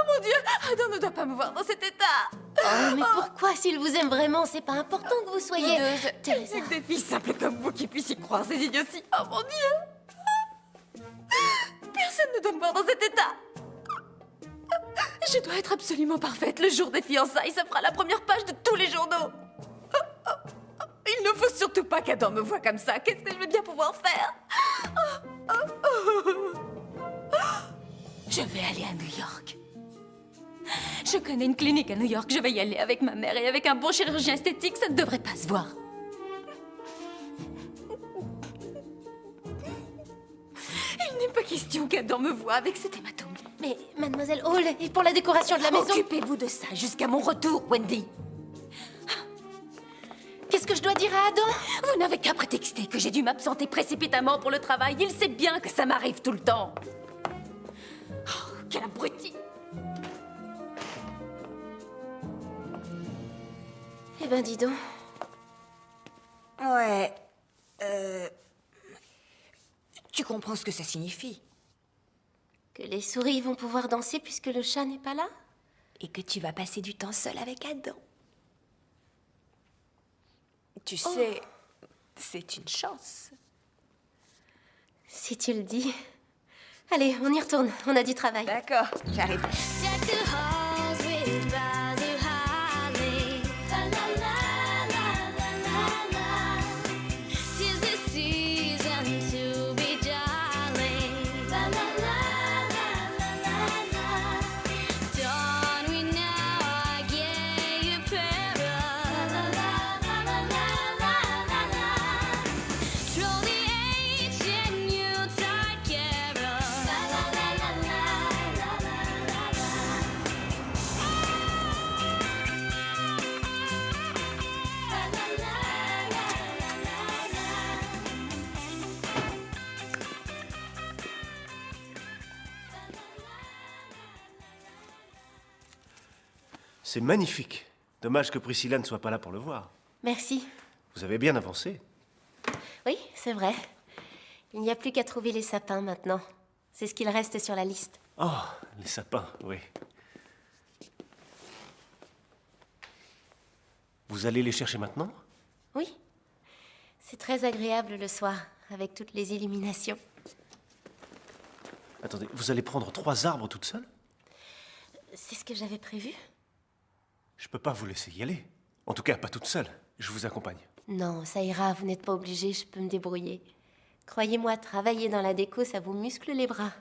mon Dieu, Adam ne doit pas me voir dans cet état. Oh, mais pourquoi, s'il vous aime vraiment, c'est pas important que vous soyez... Teresa. C'est que des filles simples comme vous qui puissent y croire ces idioties. Oh mon Dieu. Personne ne doit me voir dans cet état. Je dois être absolument parfaite. Le jour des fiançailles, ça fera la première page de tous les journaux. Il ne faut surtout pas qu'Adam me voie comme ça. Qu'est-ce que je vais bien pouvoir faire? Je vais aller à New York. Je connais une clinique à New York. Je vais y aller avec ma mère et avec un bon chirurgien esthétique. Ça ne devrait pas se voir. Il n'est pas question qu'Adam me voie avec cet hématome. Mais, mademoiselle Hall, et pour la décoration de la maison... Occupez-vous de ça jusqu'à mon retour, Wendy. Qu'est-ce que je dois dire à Adam? Vous n'avez qu'à prétexter que j'ai dû m'absenter précipitamment pour le travail. Il sait bien que ça m'arrive tout le temps. Oh, quel abruti! Eh ben, dis donc. Ouais. Tu comprends ce que ça signifie? Que les souris vont pouvoir danser puisque le chat n'est pas là? Et que tu vas passer du temps seul avec Adam. Tu sais, c'est une chance. Si tu le dis. Allez, on y retourne. On a du travail. D'accord, j'arrive. C'est magnifique. Dommage que Priscilla ne soit pas là pour le voir. Merci. Vous avez bien avancé. Oui, c'est vrai. Il n'y a plus qu'à trouver les sapins maintenant. C'est ce qu'il reste sur la liste. Oh, les sapins, oui. Vous allez les chercher maintenant? Oui. C'est très agréable le soir, avec toutes les illuminations. Attendez, vous allez prendre 3 arbres toute seule? C'est ce que j'avais prévu? Je peux pas vous laisser y aller. En tout cas, pas toute seule. Je vous accompagne. Non, ça ira, vous n'êtes pas obligé, je peux me débrouiller. Croyez-moi, travailler dans la déco, ça vous muscle les bras.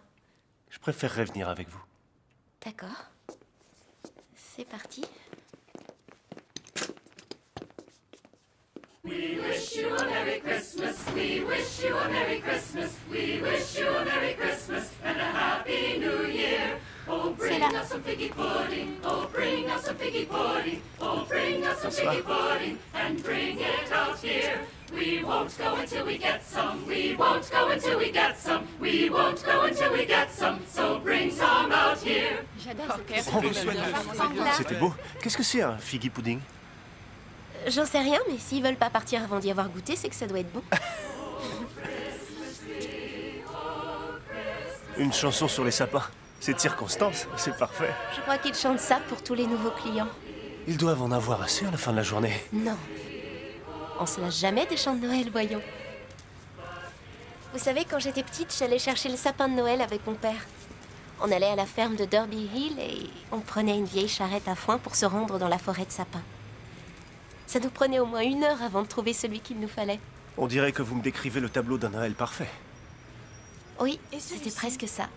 Je préférerais venir avec vous. D'accord. C'est parti. C'est là. J'adore cette Oh, c'était beau. Qu'est-ce que c'est un figgy pudding? J'en sais rien, mais s'ils veulent pas partir avant d'y avoir goûté, c'est que ça doit être bon. Une chanson sur les sapins. C'est de circonstance, c'est parfait. Je crois qu'ils chantent ça pour tous les nouveaux clients. Ils doivent en avoir assez à la fin de la journée. Non. On se lasse jamais des chants de Noël, voyons. Vous savez, quand j'étais petite, j'allais chercher le sapin de Noël avec mon père. On allait à la ferme de Derby Hill et on prenait une vieille charrette à foin pour se rendre dans la forêt de sapins. Ça nous prenait au moins 1 heure avant de trouver celui qu'il nous fallait. On dirait que vous me décrivez le tableau d'un Noël parfait. Oui, c'était presque ça.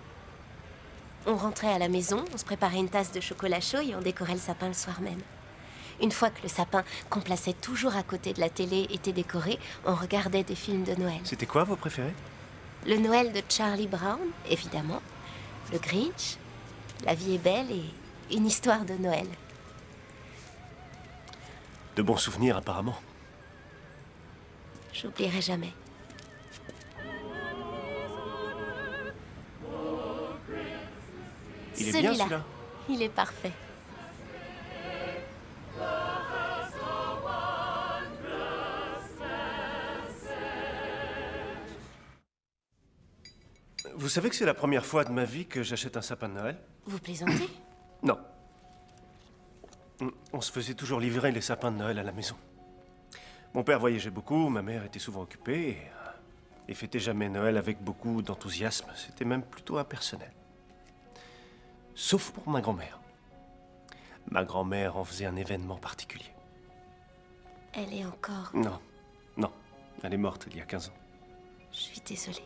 On rentrait à la maison, on se préparait une tasse de chocolat chaud et on décorait le sapin le soir même. Une fois que le sapin, qu'on plaçait toujours à côté de la télé, était décoré, on regardait des films de Noël. C'était quoi vos préférés? Le Noël de Charlie Brown, évidemment. Le Grinch. La vie est belle et une histoire de Noël. De bons souvenirs, apparemment. J'oublierai jamais. Il est bien, celui-là. Il est parfait. Vous savez que c'est la première fois de ma vie que j'achète un sapin de Noël? Vous plaisantez? Non. On se faisait toujours livrer les sapins de Noël à la maison. Mon père voyageait beaucoup, ma mère était souvent occupée et fêtait jamais Noël avec beaucoup d'enthousiasme. C'était même plutôt impersonnel. Sauf pour ma grand-mère. Ma grand-mère en faisait un événement particulier. Elle est encore... Non, non. Elle est morte il y a 15 ans. Je suis désolée.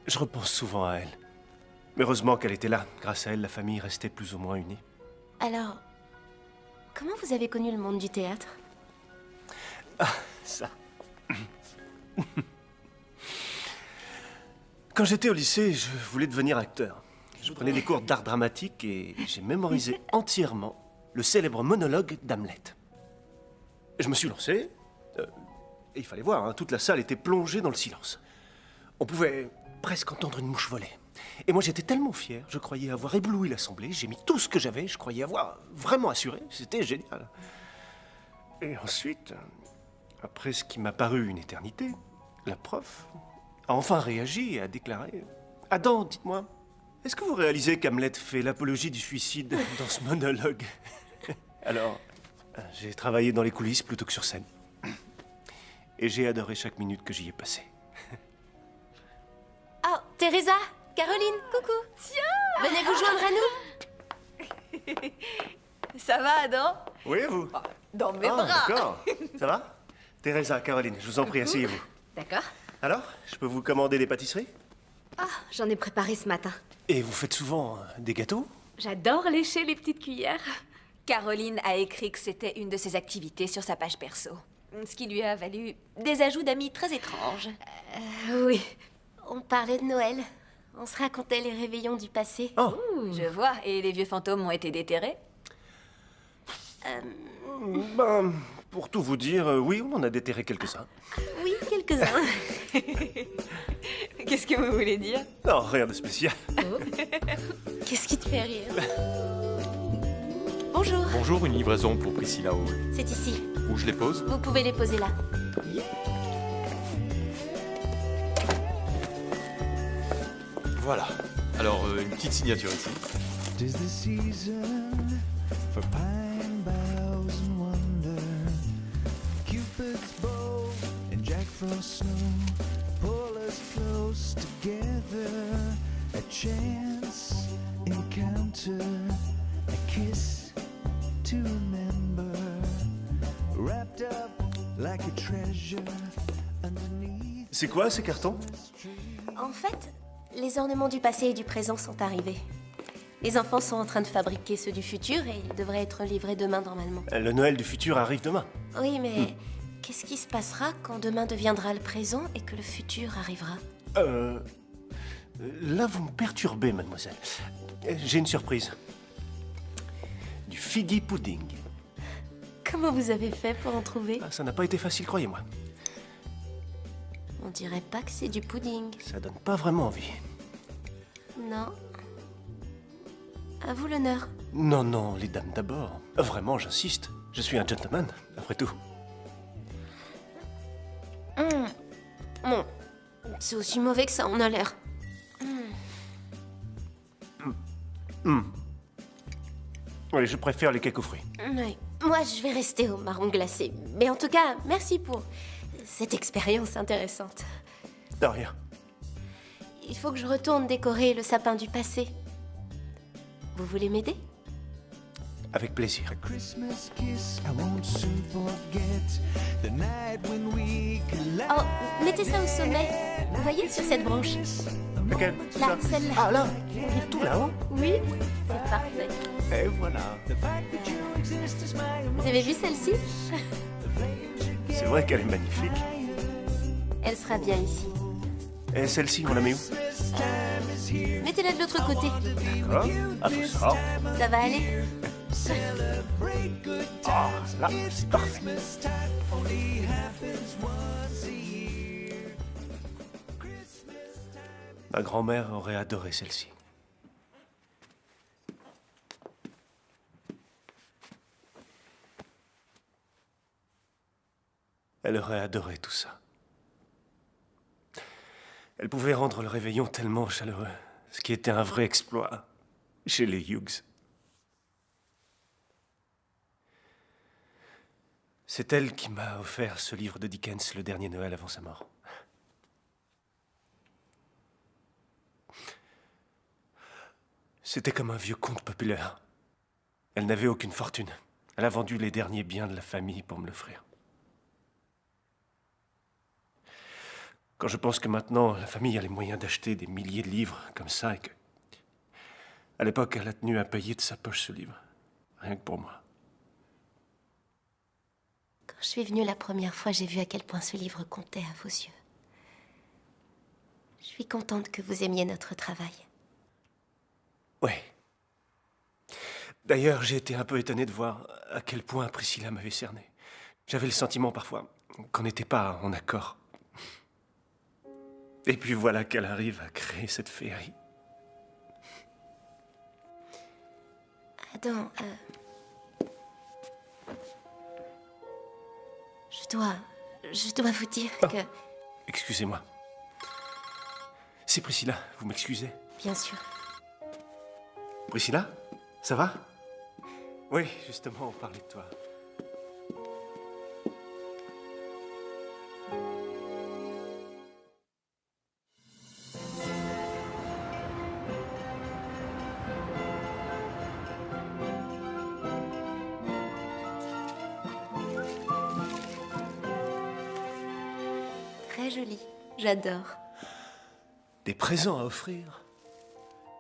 Je repense souvent à elle. Heureusement qu'elle était là. Grâce à elle, la famille restait plus ou moins unie. Alors, comment vous avez connu le monde du théâtre? Ah, ça. Quand j'étais au lycée, je voulais devenir acteur. Je prenais des cours d'art dramatique et j'ai mémorisé entièrement le célèbre monologue d'Hamlet. Je me suis lancé, et il fallait voir, hein, toute la salle était plongée dans le silence. On pouvait presque entendre une mouche voler. Et moi j'étais tellement fier, je croyais avoir ébloui l'assemblée, j'ai mis tout ce que j'avais, je croyais avoir vraiment assuré, c'était génial. Et ensuite, après ce qui m'a paru une éternité, la prof a enfin réagi et a déclaré « Adam, dites-moi, est-ce que vous réalisez qu'Hamlet fait l'apologie du suicide dans ce monologue ?» Alors, j'ai travaillé dans les coulisses plutôt que sur scène. Et j'ai adoré chaque minute que j'y ai passée. Oh, Teresa, Caroline, coucou. Tiens, venez vous joindre à nous. Ça va, Adam? Oui, vous? Dans mes Ah, bras. d'accord. Ça va? Teresa, Caroline, je vous en prie, asseyez-vous. D'accord. Alors, je peux vous commander des pâtisseries? Ah, j'en ai préparé ce matin. Et vous faites souvent des gâteaux? J'adore lécher les petites cuillères. Caroline a écrit que c'était une de ses activités sur sa page perso. Ce qui lui a valu des ajouts d'amis très étranges. Oui. On parlait de Noël. On se racontait les réveillons du passé. Oh, Je vois, et les vieux fantômes ont été déterrés. ben, pour tout vous dire, oui, on en a déterré quelques-uns. Oui, quelques-uns. Qu'est-ce que vous voulez dire? Non, rien de spécial. Qu'est-ce qui te fait rire? Bonjour. Bonjour, une livraison pour Priscilla Hall. C'est ici. Où je les pose? Vous pouvez les poser là. Voilà. Alors, une petite signature ici. 'Tis the season for pine boughs and wonder. Cupid's bow and Jack Frost snow pull us close together. A chance encounter, a kiss to remember. Wrapped up like a treasure underneath. C'est quoi ces cartons? En fait, les ornements du passé et du présent sont arrivés. Les enfants sont en train de fabriquer ceux du futur et ils devraient être livrés demain normalement. Le Noël du futur arrive demain. Oui, mais qu'est-ce qui se passera quand demain deviendra le présent et que le futur arrivera? Là, vous me perturbez, mademoiselle. J'ai une surprise. Du figgy pudding. Comment vous avez fait pour en trouver? Ah, ça n'a pas été facile, croyez-moi. On dirait pas que c'est du pudding. Ça donne pas vraiment envie. Non. À vous l'honneur. Non, non, les dames d'abord. Vraiment, j'insiste. Je suis un gentleman, après tout. Bon, c'est aussi mauvais que ça en a l'air. Oui, je préfère les cakes aux fruits. Oui. Moi, je vais rester au marron glacé. Mais en tout cas, merci pour cette expérience intéressante. De rien. Il faut que je retourne décorer le sapin du passé. Vous voulez m'aider? Avec plaisir. Christmas kiss, I won't soon forget the night when we collided. Oh, mettez ça au sommet. Vous voyez, sur cette branche. Lequel? Là, celle-là. Ah, là. Tout là-haut. Oui, c'est parfait. Et voilà. Vous avez vu celle-ci? C'est vrai qu'elle est magnifique. Elle sera bien ici. Et celle-ci, on la met où? Mettez-la de l'autre côté. D'accord. Ah, tout ça. Ça va aller? Ah, là, c'est parfait. Ma grand-mère aurait adoré celle-ci. Elle aurait adoré tout ça. Elle pouvait rendre le réveillon tellement chaleureux, ce qui était un vrai exploit chez les Hughes. C'est elle qui m'a offert ce livre de Dickens le dernier Noël avant sa mort. C'était comme un vieux conte populaire. Elle n'avait aucune fortune. Elle a vendu les derniers biens de la famille pour me l'offrir. Quand je pense que maintenant, la famille a les moyens d'acheter des milliers de livres comme ça et que... À l'époque, elle a tenu à payer de sa poche ce livre. Rien que pour moi. Quand je suis venue la première fois, j'ai vu à quel point ce livre comptait à vos yeux. Je suis contente que vous aimiez notre travail. Oui. D'ailleurs, j'ai été un peu étonné de voir à quel point Priscilla m'avait cerné. J'avais le sentiment parfois qu'on n'était pas en accord. Et puis voilà qu'elle arrive à créer cette féerie. Adam, je dois vous dire que... Excusez-moi. C'est Priscilla, vous m'excusez? Bien sûr. Priscilla, ça va? Oui, justement, on parlait de toi. Très joli. J'adore. Des présents à offrir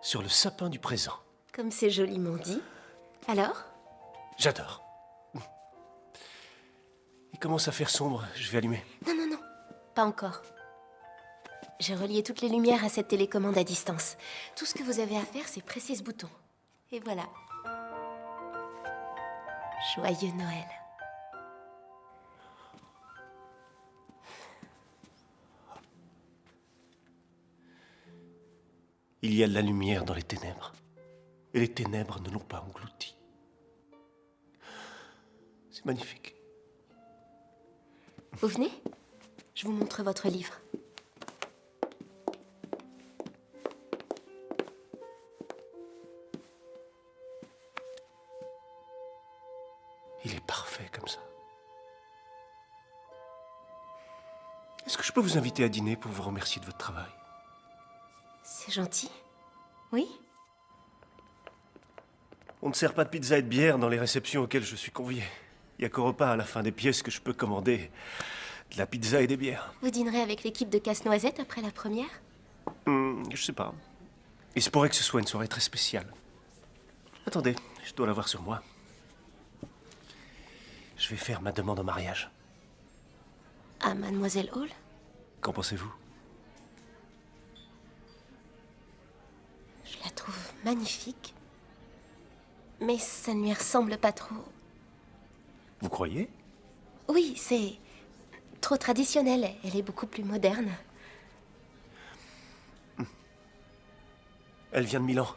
sur le sapin du présent. Comme c'est joliment dit. Alors? J'adore. Il commence à faire sombre, je vais allumer. Non, non, non. Pas encore. J'ai relié toutes les lumières à cette télécommande à distance. Tout ce que vous avez à faire, c'est presser ce bouton. Et voilà. Joyeux Noël. Il y a de la lumière dans les ténèbres. Et les ténèbres ne l'ont pas englouti. C'est magnifique. Vous venez? Je vous montre votre livre. Il est parfait comme ça. Est-ce que je peux vous inviter à dîner pour vous remercier de votre travail? C'est gentil. Oui? On ne sert pas de pizza et de bière dans les réceptions auxquelles je suis convié. Il n'y a qu'au repas à la fin des pièces que je peux commander de la pizza et des bières. Vous dînerez avec l'équipe de Casse-Noisette après la première? Je sais pas. Il se pourrait que ce soit une soirée très spéciale. Attendez, je dois l'avoir sur moi. Je vais faire ma demande en mariage. À Mademoiselle Hall? Qu'en pensez-vous? Je la trouve magnifique. Mais ça ne lui ressemble pas trop. Vous croyez? Oui, c'est trop traditionnel. Elle est beaucoup plus moderne. Elle vient de Milan.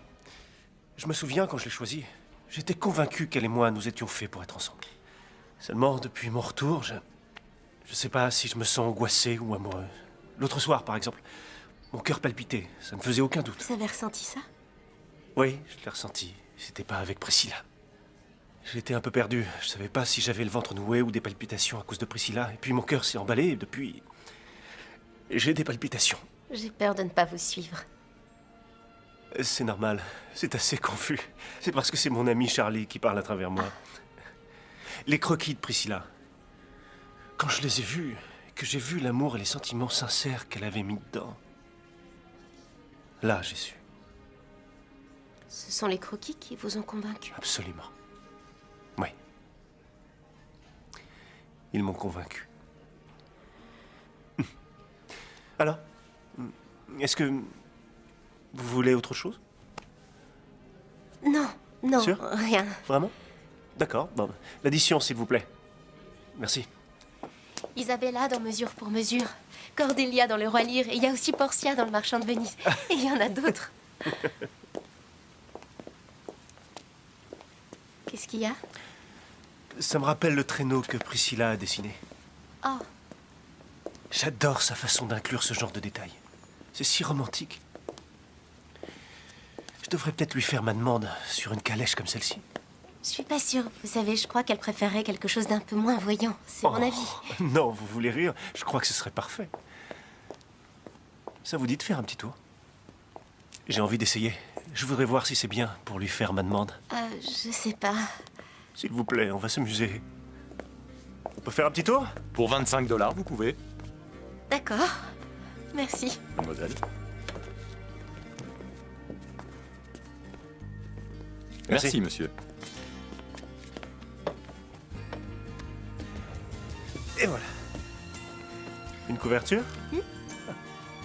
Je me souviens quand je l'ai choisie. J'étais convaincu qu'elle et moi, nous étions faits pour être ensemble. Seulement, depuis mon retour, je sais pas si je me sens angoissé ou amoureux. L'autre soir, par exemple, mon cœur palpitait. Ça ne faisait aucun doute. Vous avez ressenti ça? Oui, je l'ai ressenti. C'était pas avec Priscilla. J'étais un peu perdu. Je savais pas si j'avais le ventre noué ou des palpitations à cause de Priscilla. Et puis mon cœur s'est emballé et depuis... j'ai des palpitations. J'ai peur de ne pas vous suivre. C'est normal. C'est assez confus. C'est parce que c'est mon ami Charlie qui parle à travers moi. Les croquis de Priscilla. Quand je les ai vus, que j'ai vu l'amour et les sentiments sincères qu'elle avait mis dedans, là, j'ai su. Ce sont les croquis qui vous ont convaincu? Absolument. Oui. Ils m'ont convaincu. Alors, est-ce que vous voulez autre chose? Non, non, Sûr? rien. Vraiment? D'accord. Bon, l'addition, s'il vous plaît. Merci. Isabella dans Mesure pour Mesure. Cordelia dans Le Roi Lear. Et il y a aussi Portia dans Le Marchand de Venise. Et il y en a d'autres. Qu'est-ce qu'il y a? Ça me rappelle le traîneau que Priscilla a dessiné. Oh, J'adore sa façon d'inclure ce genre de détails. C'est si romantique. Je devrais peut-être lui faire ma demande sur une calèche comme celle-ci. je suis pas sûre. Vous savez, je crois qu'elle préférerait quelque chose d'un peu moins voyant. C'est mon avis. Non, vous voulez rire? Je crois que ce serait parfait. Ça vous dit de faire un petit tour? J'ai envie d'essayer. Je voudrais voir si c'est bien pour lui faire ma demande. Je sais pas. S'il vous plaît, on va s'amuser. On peut faire un petit tour? Pour 25 $, vous pouvez, D'accord. Merci. mademoiselle. Merci. Merci, monsieur. Et voilà. Une couverture?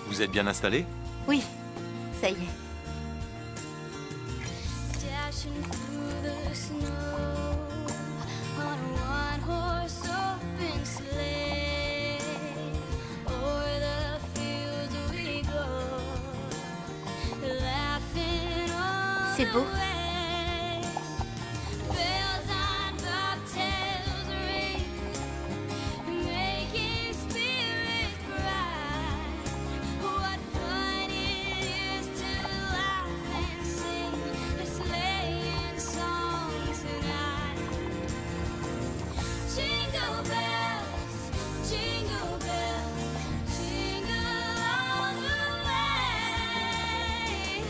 Vous êtes bien installé? Oui, ça y est. Dashing through the snow on a one-horse open sleigh. O'er the fields we go, laughing all C'est beau. the way. Bells on bobtails ring, making spirits bright. What fun it is to laugh and sing a sleighing song tonight. Jingle bells, jingle all the way.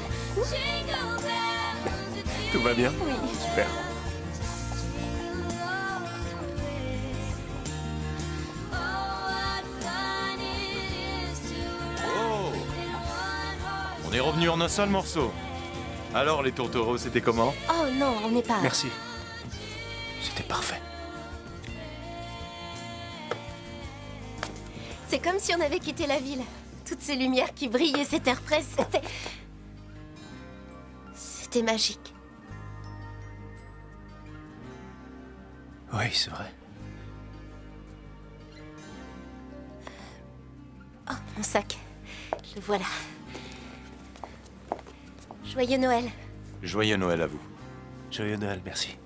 Jingle bells, Tout va bien? Oui. Super. jingle all the way. Oh, what fun it is to Oh! ride in a one-horse. On est revenu en un seul morceau. Alors, les tourtereaux, c'était comment? Oh non, on n'est pas... Merci. C'était parfait. C'est comme si on avait quitté la ville. Toutes ces lumières qui brillaient, cet air frais, c'était... C'était magique. Oui, c'est vrai. Oh, mon sac. Le voilà. Joyeux Noël. Joyeux Noël à vous. Joyeux Noël, merci.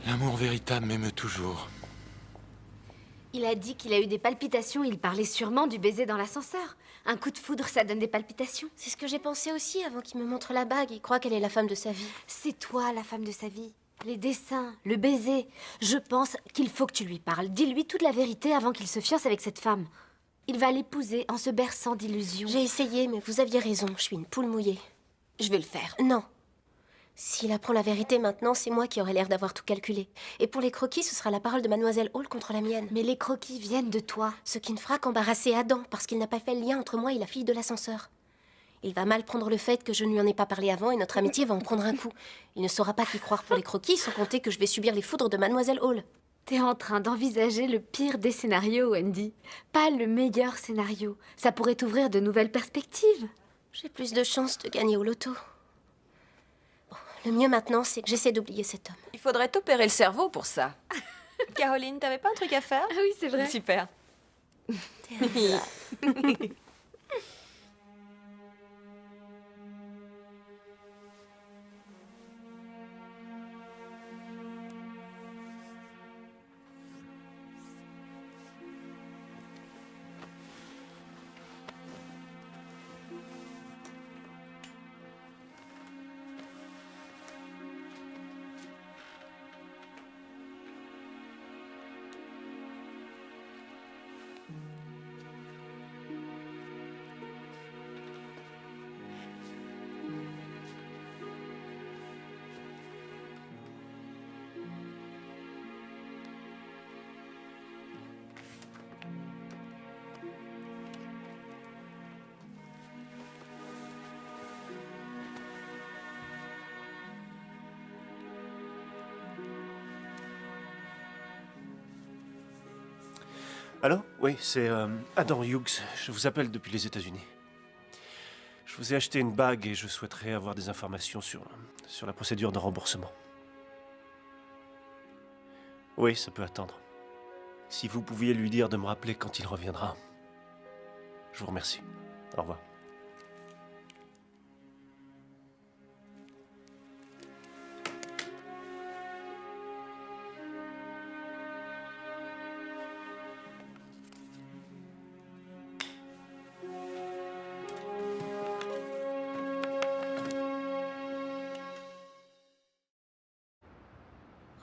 L'amour véritable m'émeut toujours. Il a dit qu'il a eu des palpitations, il parlait sûrement du baiser dans l'ascenseur. Un coup de foudre, ça donne des palpitations. C'est ce que j'ai pensé aussi avant qu'il me montre la bague. Il croit qu'elle est la femme de sa vie. C'est toi la femme de sa vie. Les dessins, le baiser. Je pense qu'il faut que tu lui parles. Dis-lui toute la vérité avant qu'il se fiance avec cette femme. Il va l'épouser en se berçant d'illusions. J'ai essayé, mais vous aviez raison. Je suis une poule mouillée. Je vais le faire. Non. S'il apprend la vérité maintenant, c'est moi qui aurai l'air d'avoir tout calculé. Et pour les croquis, ce sera la parole de Mademoiselle Hall contre la mienne. Mais les croquis viennent de toi. Ce qui ne fera qu'embarrasser Adam, parce qu'il n'a pas fait le lien entre moi et la fille de l'ascenseur. Il va mal prendre le fait que je ne lui en ai pas parlé avant et notre amitié va en prendre un coup. Il ne saura pas qui croire pour les croquis, sans compter que je vais subir les foudres de Mademoiselle Hall. T'es en train d'envisager le pire des scénarios, Wendy. Pas le meilleur scénario. Ça pourrait t'ouvrir de nouvelles perspectives. J'ai plus de chances de gagner au loto. Bon, le mieux maintenant, c'est que j'essaie d'oublier cet homme. Il faudrait t'opérer le cerveau pour ça. Caroline, t'avais pas un truc à faire? Ah oui, c'est vrai. Super. Allô? Oui, c'est Adam Hughes. Je vous appelle depuis les États-Unis. Je vous ai acheté une bague et je souhaiterais avoir des informations sur la procédure de remboursement. Oui, ça peut attendre. Si vous pouviez lui dire de me rappeler quand il reviendra. Je vous remercie. Au revoir.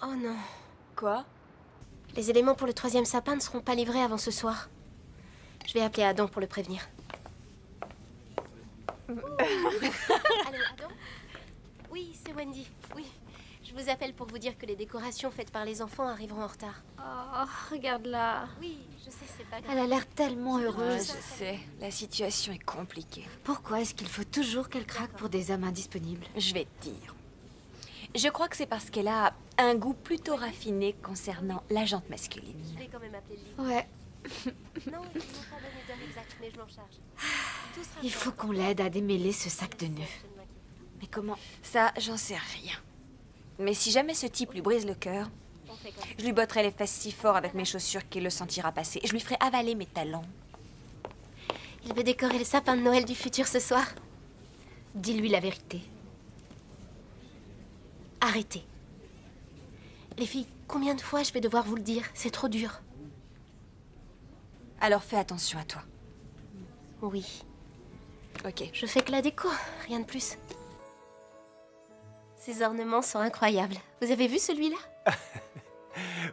Oh non. Quoi? Les éléments pour le 3e sapin ne seront pas livrés avant ce soir. Je vais appeler Adam pour le prévenir. Allô, Adam? Oui, c'est Wendy. Oui. Je vous appelle pour vous dire que les décorations faites par les enfants arriveront en retard. Oh, regarde-la. Oui, je sais, c'est pas grave. Elle a l'air tellement Je heureuse. sais, la situation est compliquée. Pourquoi est-ce qu'il faut toujours qu'elle craque pour des hommes indisponibles? Je vais te dire. Je crois que c'est parce qu'elle a un goût plutôt raffiné concernant la jante masculine. Je vais quand même appeler le livre. Ouais, Non, ils n'ont pas donné d'heure exacte, mais je m'en charge. Tout sera il fait. faut qu'on l'aide à démêler ce sac de nœuds. Je ne m'inquiète pas. Mais comment? Ça, j'en sais rien. Mais si jamais ce type lui brise le cœur, On fait comme ça. je lui botterai les fesses si fort avec mes chaussures qu'il le sentira passer. Je lui ferai avaler mes talons. Il veut décorer le sapin de Noël du futur ce soir. Dis-lui la vérité. Arrêtez. Les filles, combien de fois je vais devoir vous le dire? C'est trop dur. Alors fais attention à toi. Oui. Ok. Je fais que la déco, rien de plus. Ces ornements sont incroyables. Vous avez vu celui-là?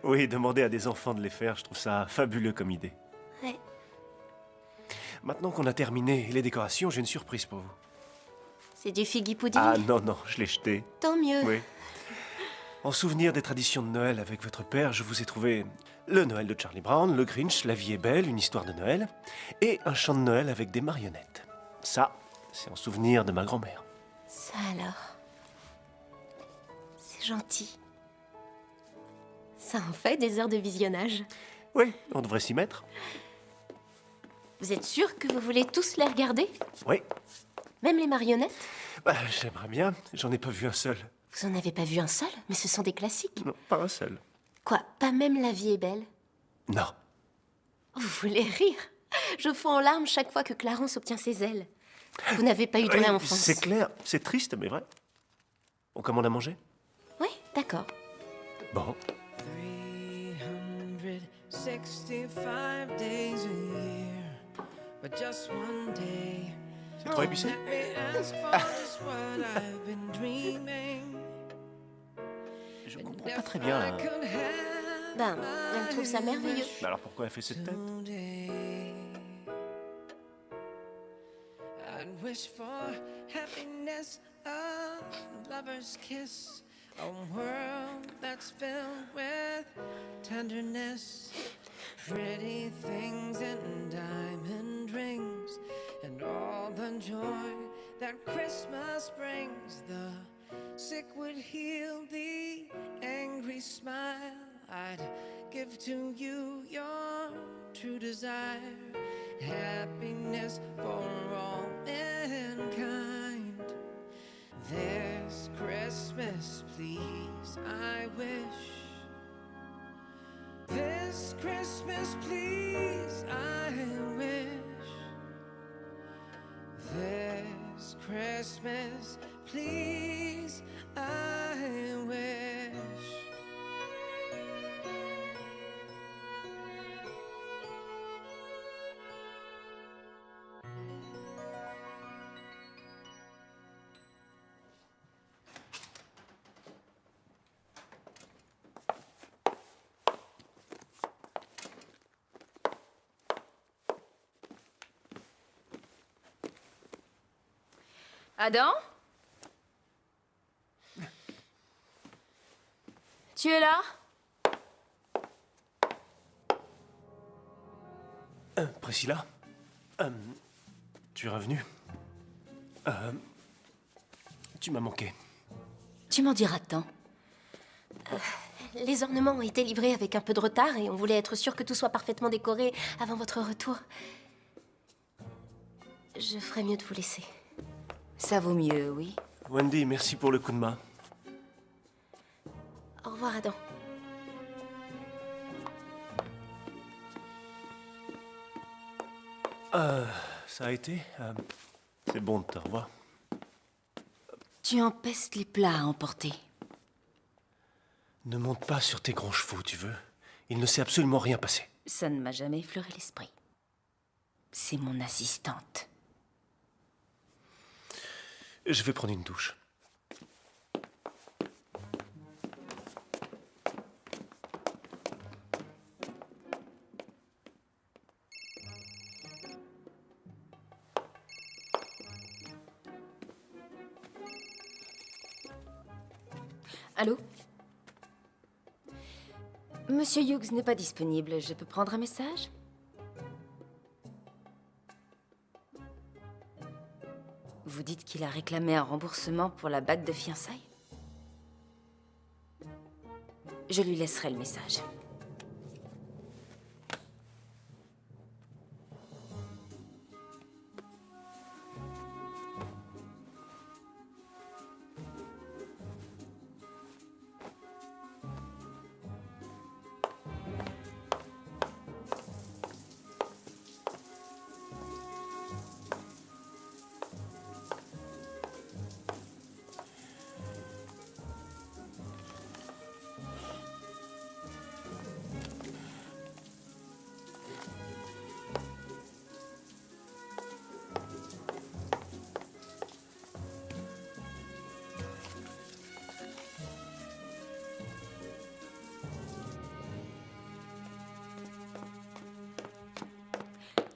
Oui, demander à des enfants de les faire, je trouve ça fabuleux comme idée. Ouais. Maintenant qu'on a terminé les décorations, j'ai une surprise pour vous. C'est du figgy pudding. Ah non, non, je l'ai jeté. Tant mieux. Oui. En souvenir des traditions de Noël avec votre père, je vous ai trouvé le Noël de Charlie Brown, le Grinch, La vie est belle, une histoire de Noël, et un chant de Noël avec des marionnettes. Ça, c'est en souvenir de ma grand-mère. Ça alors. C'est gentil. Ça en fait des heures de visionnage. Oui, on devrait s'y mettre. Vous êtes sûr que vous voulez tous les regarder? Oui, Même les marionnettes? bah, j'aimerais bien, j'en ai pas vu un seul. Vous en avez pas vu un seul? Mais ce sont des classiques. Non, pas un seul. Quoi, pas même La vie est belle? Non. Vous voulez rire? Je fonds en larmes chaque fois que Clarence obtient ses ailes. Vous n'avez pas eu de Oui, vraie enfance. c'est clair, c'est triste, mais vrai. On commande à manger? Oui, d'accord. Bon. 365 days a year, but just one day. C'est trop épicé. Let me ask for just what I've been dreaming. Je comprends pas très bien. Hein. Ben, elle trouve ça merveilleux. Mais alors pourquoi elle fait cette tête? I'd wish for happiness, a lover's kiss, a world that's filled with tenderness, pretty things and diamond rings, and all the joy that Christmas brings. The sick would heal, the angry smile. I'd give to you your true desire, happiness for all mankind. This Christmas, please, I wish. This Christmas, please, I wish. This Christmas, please, I wish. Adam? Tu es là? Priscilla? Tu es revenue? Tu m'as manqué. Tu m'en diras tant. Les ornements ont été livrés avec un peu de retard et on voulait être sûr que tout soit parfaitement décoré avant votre retour. Je ferais mieux de vous laisser. Ça vaut mieux, oui. Wendy, merci pour le coup de main. Au revoir, Adam. Ça a été? C'est bon de te revoir. Tu empestes les plats à emporter. Ne monte pas sur tes grands chevaux, tu veux. Il ne s'est absolument rien passé. Ça ne m'a jamais effleuré l'esprit. C'est mon assistante. Je vais prendre une douche. Allô? Monsieur Hughes n'est pas disponible. Je peux prendre un message? Vous dites qu'il a réclamé un remboursement pour la bague de fiançailles? Je lui laisserai le message.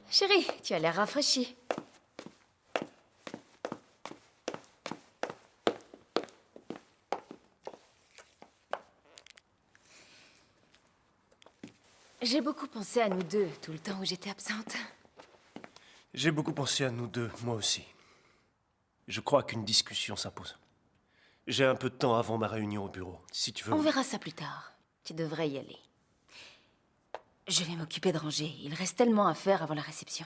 Chérie, tu as l'air rafraîchie. J'ai beaucoup pensé à nous deux tout le temps où j'étais absente. J'ai beaucoup pensé à nous deux, moi aussi. Je crois qu'une discussion s'impose. J'ai un peu de temps avant ma réunion au bureau, si tu veux. On verra ça plus tard. Tu devrais y aller. Je vais m'occuper de ranger. Il reste tellement à faire avant la réception.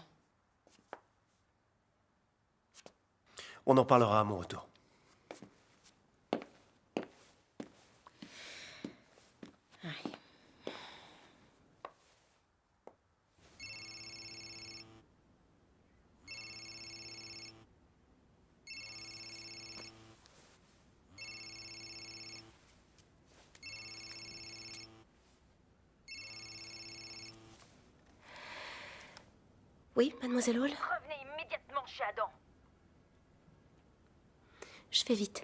On en parlera à mon retour. Ouais. Oui, mademoiselle Hall? Revenez immédiatement chez Adam. Je fais vite.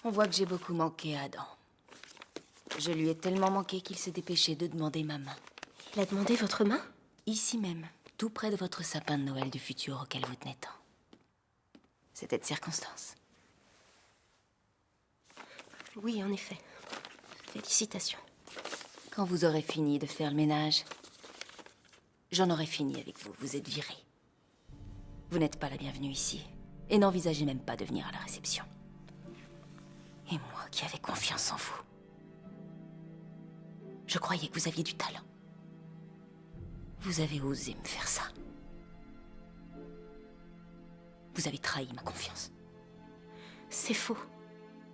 On voit que j'ai beaucoup manqué à Adam. Je lui ai tellement manqué qu'il s'est dépêché de demander ma main. Il a demandé votre main? Ici même, tout près de votre sapin de Noël du futur auquel vous tenez tant. C'était de circonstance. Oui, en effet. Félicitations. Quand vous aurez fini de faire le ménage, j'en aurai fini avec vous. Vous êtes viré. Vous n'êtes pas la bienvenue ici. Et n'envisagez même pas de venir à la réception. Et moi qui avais confiance en vous. Je croyais que vous aviez du talent. Vous avez osé me faire ça. Vous avez trahi ma confiance. C'est faux.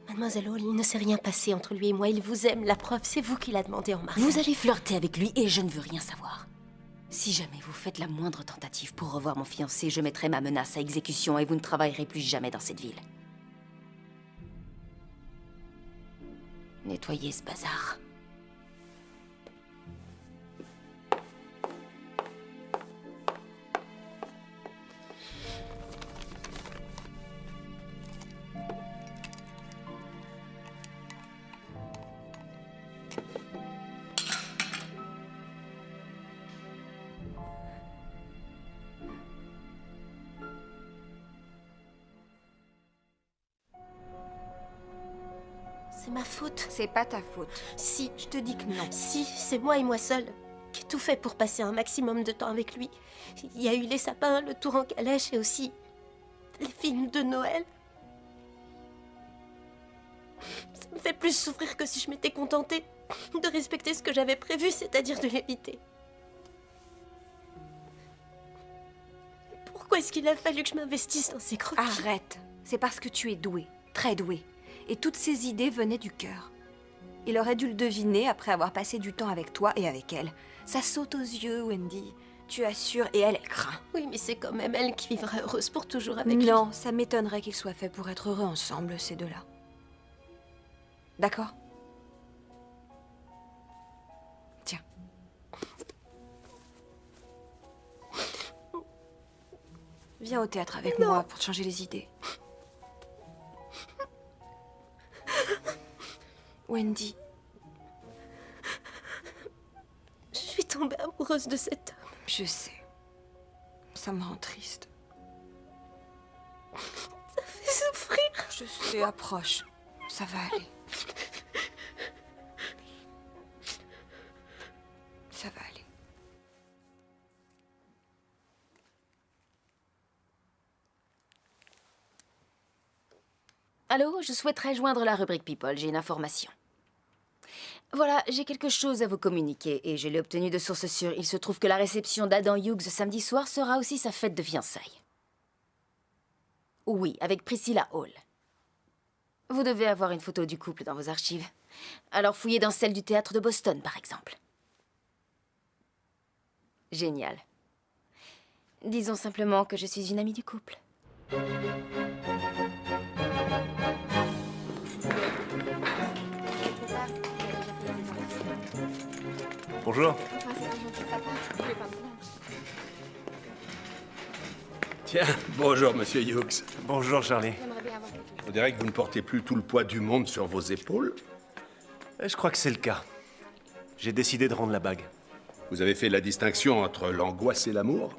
Mademoiselle Hall, il ne s'est rien passé entre lui et moi. Il vous aime. La preuve, c'est vous qui l'a demandé en mariage. Vous avez flirté avec lui et je ne veux rien savoir. Si jamais vous faites la moindre tentative pour revoir mon fiancé, je mettrai ma menace à exécution et vous ne travaillerez plus jamais dans cette ville. Nettoyez ce bazar. C'est ma faute. C'est pas ta faute. Si, Je te dis que non. si, c'est moi et moi seule qui ai tout fait pour passer un maximum de temps avec lui. Il y a eu les sapins, le tour en calèche et aussi les films de Noël. Ça me fait plus souffrir que si je m'étais contentée de respecter ce que j'avais prévu, c'est-à-dire de l'éviter. Pourquoi est-ce qu'il a fallu que je m'investisse dans ces croquis? Arrête. C'est parce que tu es douée, très douée. Et toutes ces idées venaient du cœur. Il aurait dû le deviner après avoir passé du temps avec toi et avec elle. Ça saute aux yeux, Wendy. Tu assures, et elle craint. Oui, mais c'est quand même elle qui vivra heureuse pour toujours avec lui. Non, ça m'étonnerait qu'ils soient faits pour être heureux ensemble, ces deux-là. D'accord? Tiens. Viens au théâtre avec moi pour te changer les idées. Wendy. Je suis tombée amoureuse de cet homme. Je sais. Ça me rend triste. Ça fait souffrir. Je sais, approche. Ça va aller. Ça va aller. Allô, je souhaiterais joindre la rubrique People, j'ai une information. Voilà, j'ai quelque chose à vous communiquer et je l'ai obtenu de source sûre. Il se trouve que la réception d'Adam Hughes samedi soir sera aussi sa fête de fiançailles. Oui, avec Priscilla Hall. Vous devez avoir une photo du couple dans vos archives. Alors fouillez dans celle du théâtre de Boston, par exemple. Génial. Disons simplement que je suis une amie du couple. Bonjour. Tiens, bonjour, monsieur Hughes. Bonjour, Charlie. On dirait que vous ne portez plus tout le poids du monde sur vos épaules. Je crois que c'est le cas. J'ai décidé de rendre la bague. Vous avez fait la distinction entre l'angoisse et l'amour?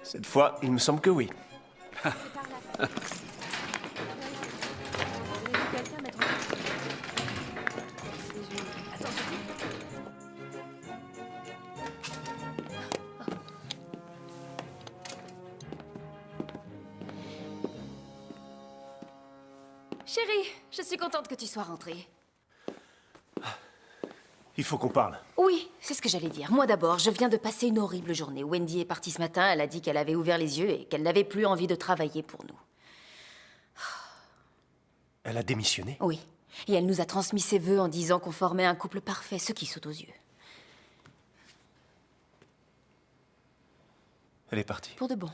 Cette fois, il me semble que oui. Chérie, je suis contente que tu sois rentrée. Il faut qu'on parle. Oui, c'est ce que j'allais dire. Moi d'abord, je viens de passer une horrible journée. Wendy est partie ce matin, elle a dit qu'elle avait ouvert les yeux et qu'elle n'avait plus envie de travailler pour nous. Elle a démissionné. Oui, et elle nous a transmis ses vœux en disant qu'on formait un couple parfait, ce qui saute aux yeux. Elle est partie. Pour de bon.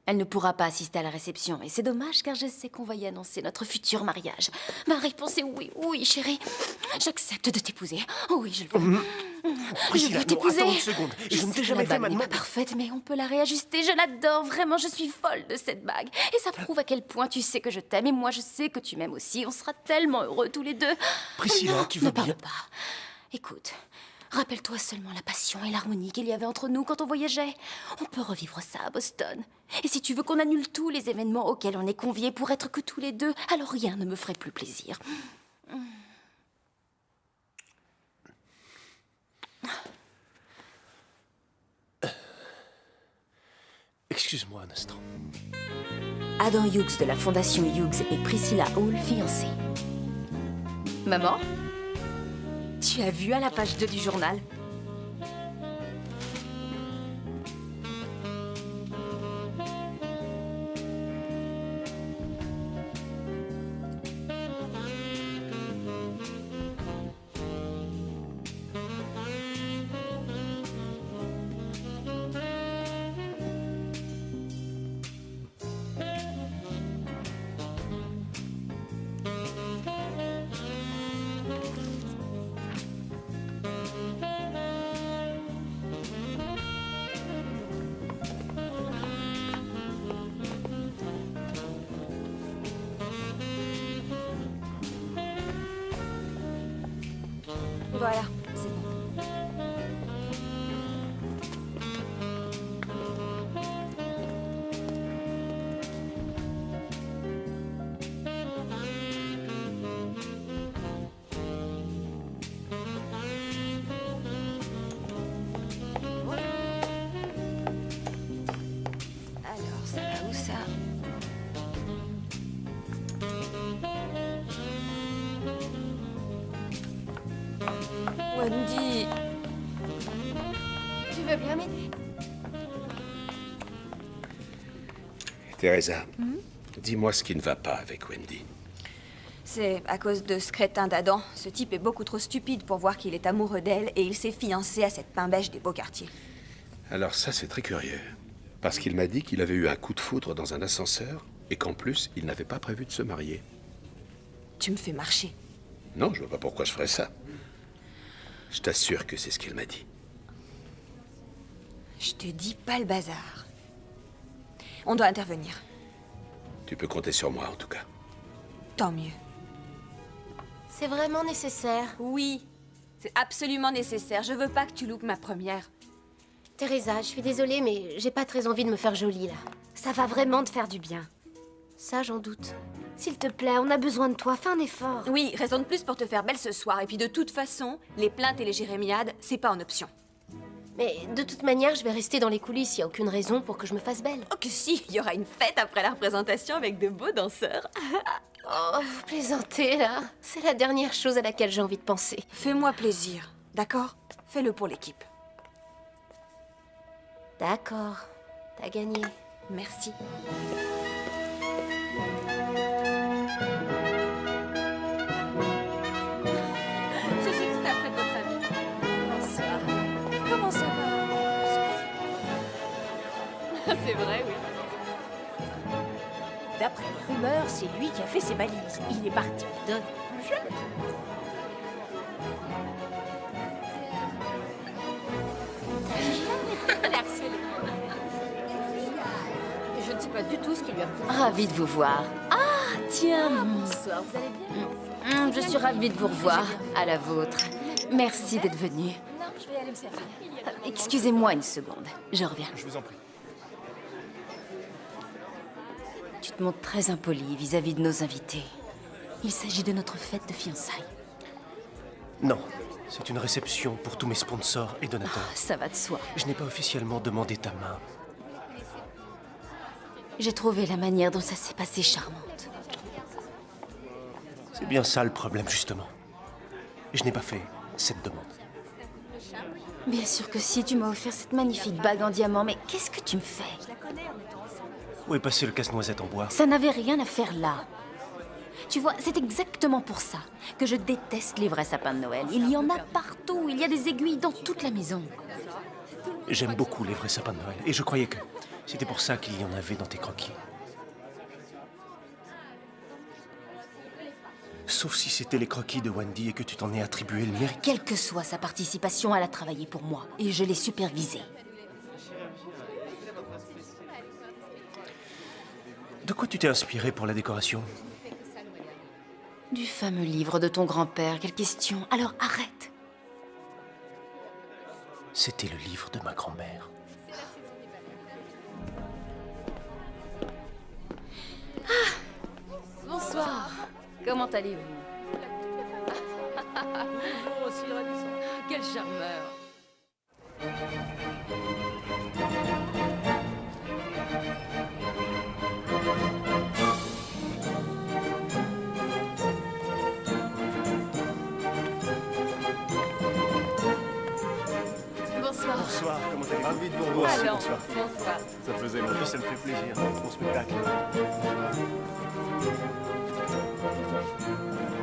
Elle ne pourra pas assister à la réception. Et c'est dommage car je sais qu'on va y annoncer notre futur mariage. Ma réponse est oui, oui, chérie. J'accepte de t'épouser. Oh oui, je le veux. Je Priscilla, veux non, t'épouser. attends une seconde. Je ne sais t'ai que jamais la fait bague ma n'est pas demande. parfaite, mais on peut la réajuster. Je l'adore, vraiment, je suis folle de cette bague. Et ça prouve à quel point tu sais que je t'aime. Et moi, je sais que tu m'aimes aussi. On sera tellement heureux tous les deux. Priscilla, Oh non, tu ne vas parle bien? pas. Écoute, rappelle-toi seulement la passion et l'harmonie qu'il y avait entre nous quand on voyageait. On peut revivre ça à Boston. Et si tu veux qu'on annule tous les événements auxquels on est conviés pour être que tous les deux, alors rien ne me ferait plus plaisir. Excuse-moi un instant. Adam Hughes de la Fondation Hughes et Priscilla Hall, fiancés. Maman? Tu as vu à la page 2 du journal? Voilà, c'est bon. Alors, ça va où ça? Wendy, Tu veux bien m'aider? Teresa, dis-moi ce qui ne va pas avec Wendy. c'est à cause de ce crétin d'Adam. Ce type est beaucoup trop stupide pour voir qu'il est amoureux d'elle et il s'est fiancé à cette pain-bêche des beaux quartiers. Alors ça, c'est très curieux. Parce qu'il m'a dit qu'il avait eu un coup de foudre dans un ascenseur et qu'en plus, il n'avait pas prévu de se marier. Tu me fais marcher. Non, je vois pas pourquoi je ferais ça. Je t'assure que c'est ce qu'il m'a dit. Je te dis pas le bazar. On doit intervenir. Tu peux compter sur moi, en tout cas. Tant mieux. C'est vraiment nécessaire. Oui, c'est absolument nécessaire. Je veux pas que tu loupes ma première. Teresa, je suis désolée, mais j'ai pas très envie de me faire jolie, là. Ça va vraiment te faire du bien. Ça, j'en doute. S'il te plaît, on a besoin de toi. Fais un effort. Oui, raison de plus pour te faire belle ce soir. Et puis de toute façon, les plaintes et les jérémiades, c'est pas en option. Mais de toute manière, je vais rester dans les coulisses. Y a aucune raison pour que je me fasse belle. Oh que si, il y aura une fête après la représentation avec de beaux danseurs. Oh, vous plaisantez, là. C'est la dernière chose à laquelle j'ai envie de penser. Fais-moi plaisir, d'accord? Fais-le pour l'équipe. D'accord. T'as gagné. Merci. Je suis tout à fait de votre avis. Bonsoir. Comment ça va? C'est vrai, oui. D'après les rumeurs, c'est lui qui a fait ses valises. Il est parti de plus jeune. Je ne sais pas du tout ce qui lui a pris. Ravie de vous voir. Ah, tiens. Bonsoir, vous allez bien? Je suis ravie de vous revoir. À la vôtre. Merci d'être venu. Non, je vais aller me servir. Excusez-moi une seconde. Je reviens. Je vous en prie. Tu te montres très impoli vis-à-vis de nos invités. Il s'agit de notre fête de fiançailles. Non, c'est une réception pour tous mes sponsors et donateurs. Ça va de soi. Je n'ai pas officiellement demandé ta main. J'ai trouvé la manière dont ça s'est passé charmante. C'est bien ça le problème, justement. Je n'ai pas fait cette demande. Bien sûr que si, tu m'as offert cette magnifique bague en diamant, mais qu'est-ce que tu me fais? Où est passé le casse-noisette en bois? Ça n'avait rien à faire là. Tu vois, c'est exactement pour ça que je déteste les vrais sapins de Noël. Il y en a partout, il y a des aiguilles dans toute la maison. J'aime beaucoup les vrais sapins de Noël. Et je croyais que C'était pour ça qu'il y en avait dans tes croquis. Sauf si c'était les croquis de Wendy et que tu t'en es attribué le mérite. Quelle que soit sa participation, elle a travaillé pour moi et je l'ai supervisée. De quoi tu t'es inspiré pour la décoration? Du fameux livre de ton grand-père, quelle question? Alors arrête. C'était le livre de ma grand-mère. Bonsoir. Comment allez-vous? Quel charmeur. Bonsoir. Bonsoir, comment allez-vous? Ravi de vous revoir. Alors, bonsoir. bonsoir. Ça faisait En longtemps. plus, ça me fait plaisir, mon spectacle.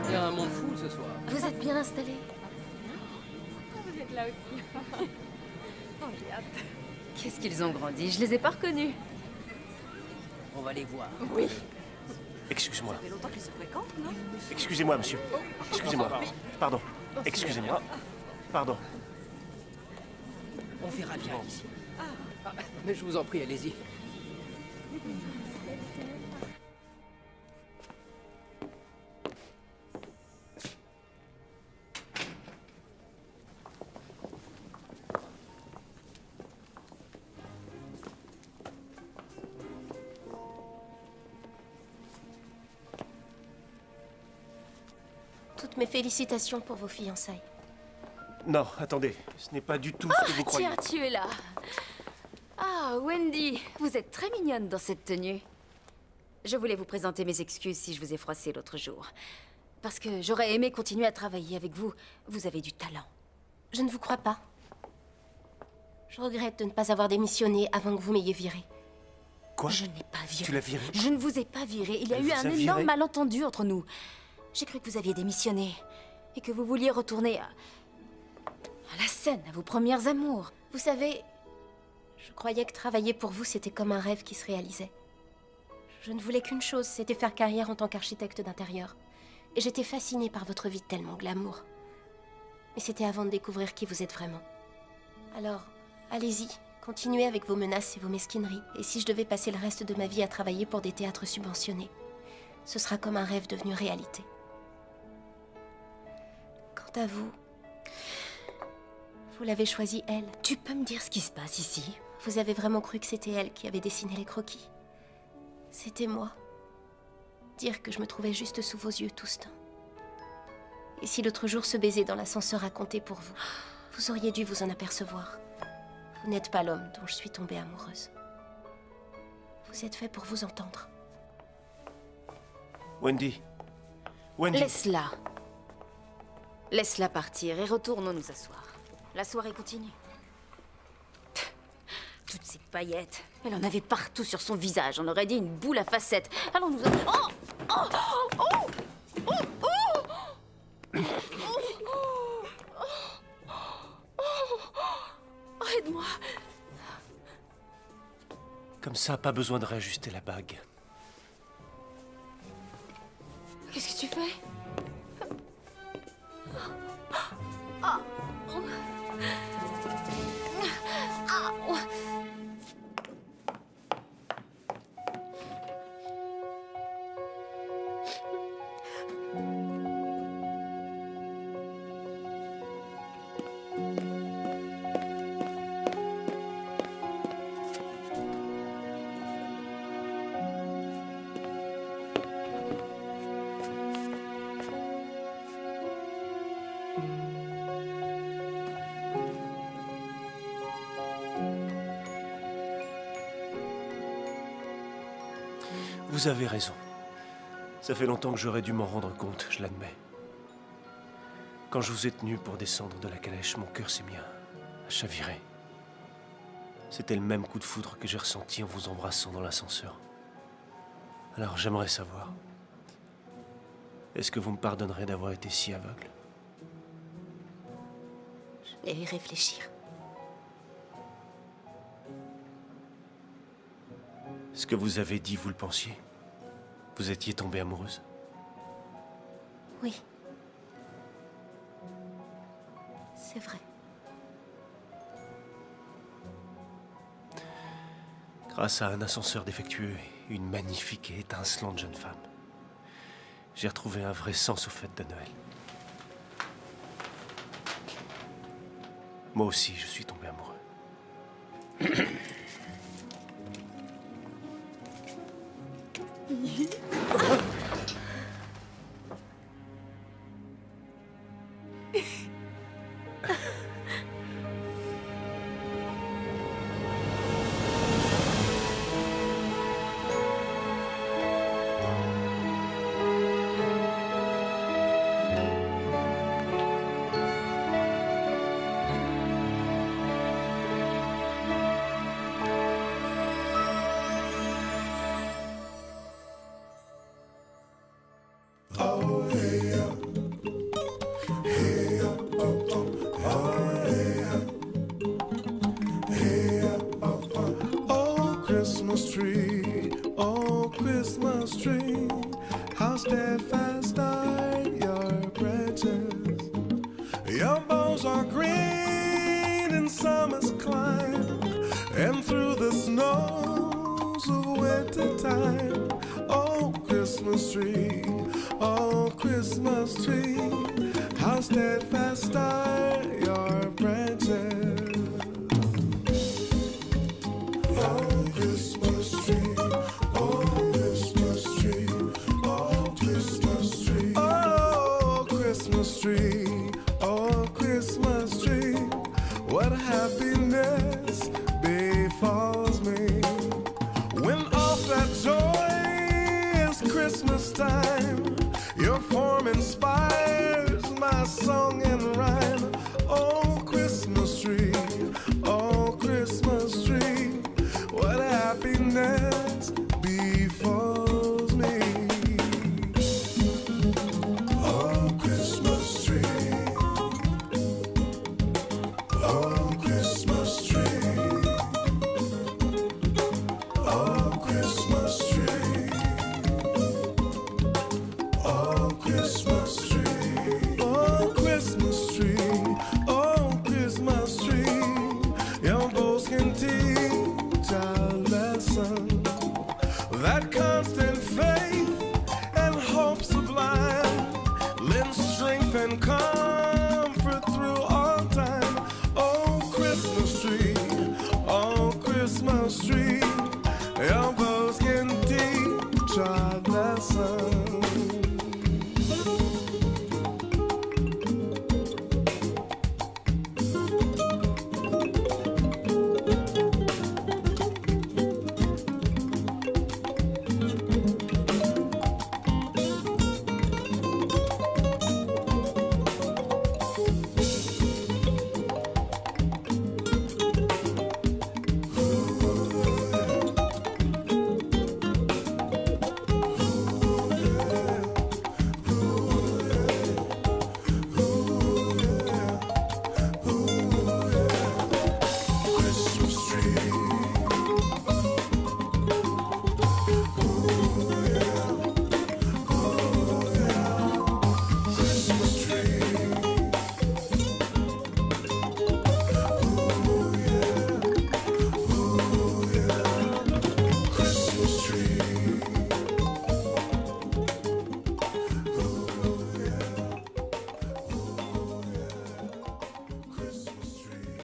Il y a un monde fou ce soir. Vous êtes bien installé? Vous êtes là aussi. Oh, j'ai hâte. Qu'est-ce qu'ils ont grandi? Je les ai pas reconnus. On va les voir. Oui. Excuse-moi. Ça fait longtemps qu'ils se fréquentent, non? Excusez-moi, monsieur. Excusez-moi. Pardon. Excusez-moi. Pardon. On verra bien ici. Ah, mais je vous en prie, allez-y. Toutes mes félicitations pour vos fiançailles. Non, attendez. Ce n'est pas du tout ce que vous croyez. Tiens, tu es là. Ah, Wendy, vous êtes très mignonne dans cette tenue. Je voulais vous présenter mes excuses si je vous ai froissé l'autre jour. Parce que j'aurais aimé continuer à travailler avec vous. Vous avez du talent. Je ne vous crois pas. Je regrette de ne pas avoir démissionné avant que vous m'ayez viré. Quoi? Je n'ai pas viré. Tu l'as viré? Je ne vous ai pas viré. Il y a Elle eu vous un a viré? énorme malentendu entre nous. J'ai cru que vous aviez démissionné. Et que vous vouliez retourner à la scène, à vos premières amours. Vous savez, je croyais que travailler pour vous, c'était comme un rêve qui se réalisait. Je ne voulais qu'une chose, c'était faire carrière en tant qu'architecte d'intérieur. Et j'étais fascinée par votre vie tellement glamour. Mais c'était avant de découvrir qui vous êtes vraiment. Alors, allez-y, continuez avec vos menaces et vos mesquineries. Et si je devais passer le reste de ma vie à travailler pour des théâtres subventionnés, ce sera comme un rêve devenu réalité. Quant à vous, vous l'avez choisie, elle. Tu peux me dire ce qui se passe ici? Vous avez vraiment cru que c'était elle qui avait dessiné les croquis? C'était moi. Dire que je me trouvais juste sous vos yeux tout ce temps. Et si l'autre jour ce baiser dans l'ascenseur a compté pour vous, vous auriez dû vous en apercevoir. Vous n'êtes pas l'homme dont je suis tombée amoureuse. Vous êtes fait pour vous entendre. Wendy. Wendy. Laisse-la. Laisse-la partir et retournons nous asseoir. La soirée continue. Toutes ces paillettes. Elle en avait partout sur son visage. On aurait dit une boule à facettes. Allons nous... Aide-moi. Comme ça, pas besoin de réajuster la bague. Qu'est-ce que tu fais? Vous avez raison. Ça fait longtemps que j'aurais dû m'en rendre compte, je l'admets. Quand je vous ai tenu pour descendre de la calèche, mon cœur s'est mis à chavirer. C'était le même coup de foudre que j'ai ressenti en vous embrassant dans l'ascenseur. Alors j'aimerais savoir, est-ce que vous me pardonnerez d'avoir été si aveugle? Je vais y réfléchir. que vous avez dit, vous le pensiez? Vous étiez tombée amoureuse? Oui. C'est vrai. Grâce à un ascenseur défectueux et une magnifique et étincelante jeune femme, j'ai retrouvé un vrai sens aux fêtes de Noël. Moi aussi, je suis tombé amoureux. Christmas tree, oh Christmas tree, how steadfast are your branches. Your boughs are green in summer's climb, and through the snows of winter time. Oh Christmas tree, how steadfast are your branches. Oh Christmas tree, oh Christmas tree, oh Christmas tree, oh Christmas tree, oh Christmas tree, what happiness befalls me when off that joy is Christmas time. Your form inspires my song and rhyme. Oh Christmas tree, oh Christmas tree, what happiness befalls me. Oh Christmas tree, oh Christmas tree, oh Christmas tree, oh Christmas tree.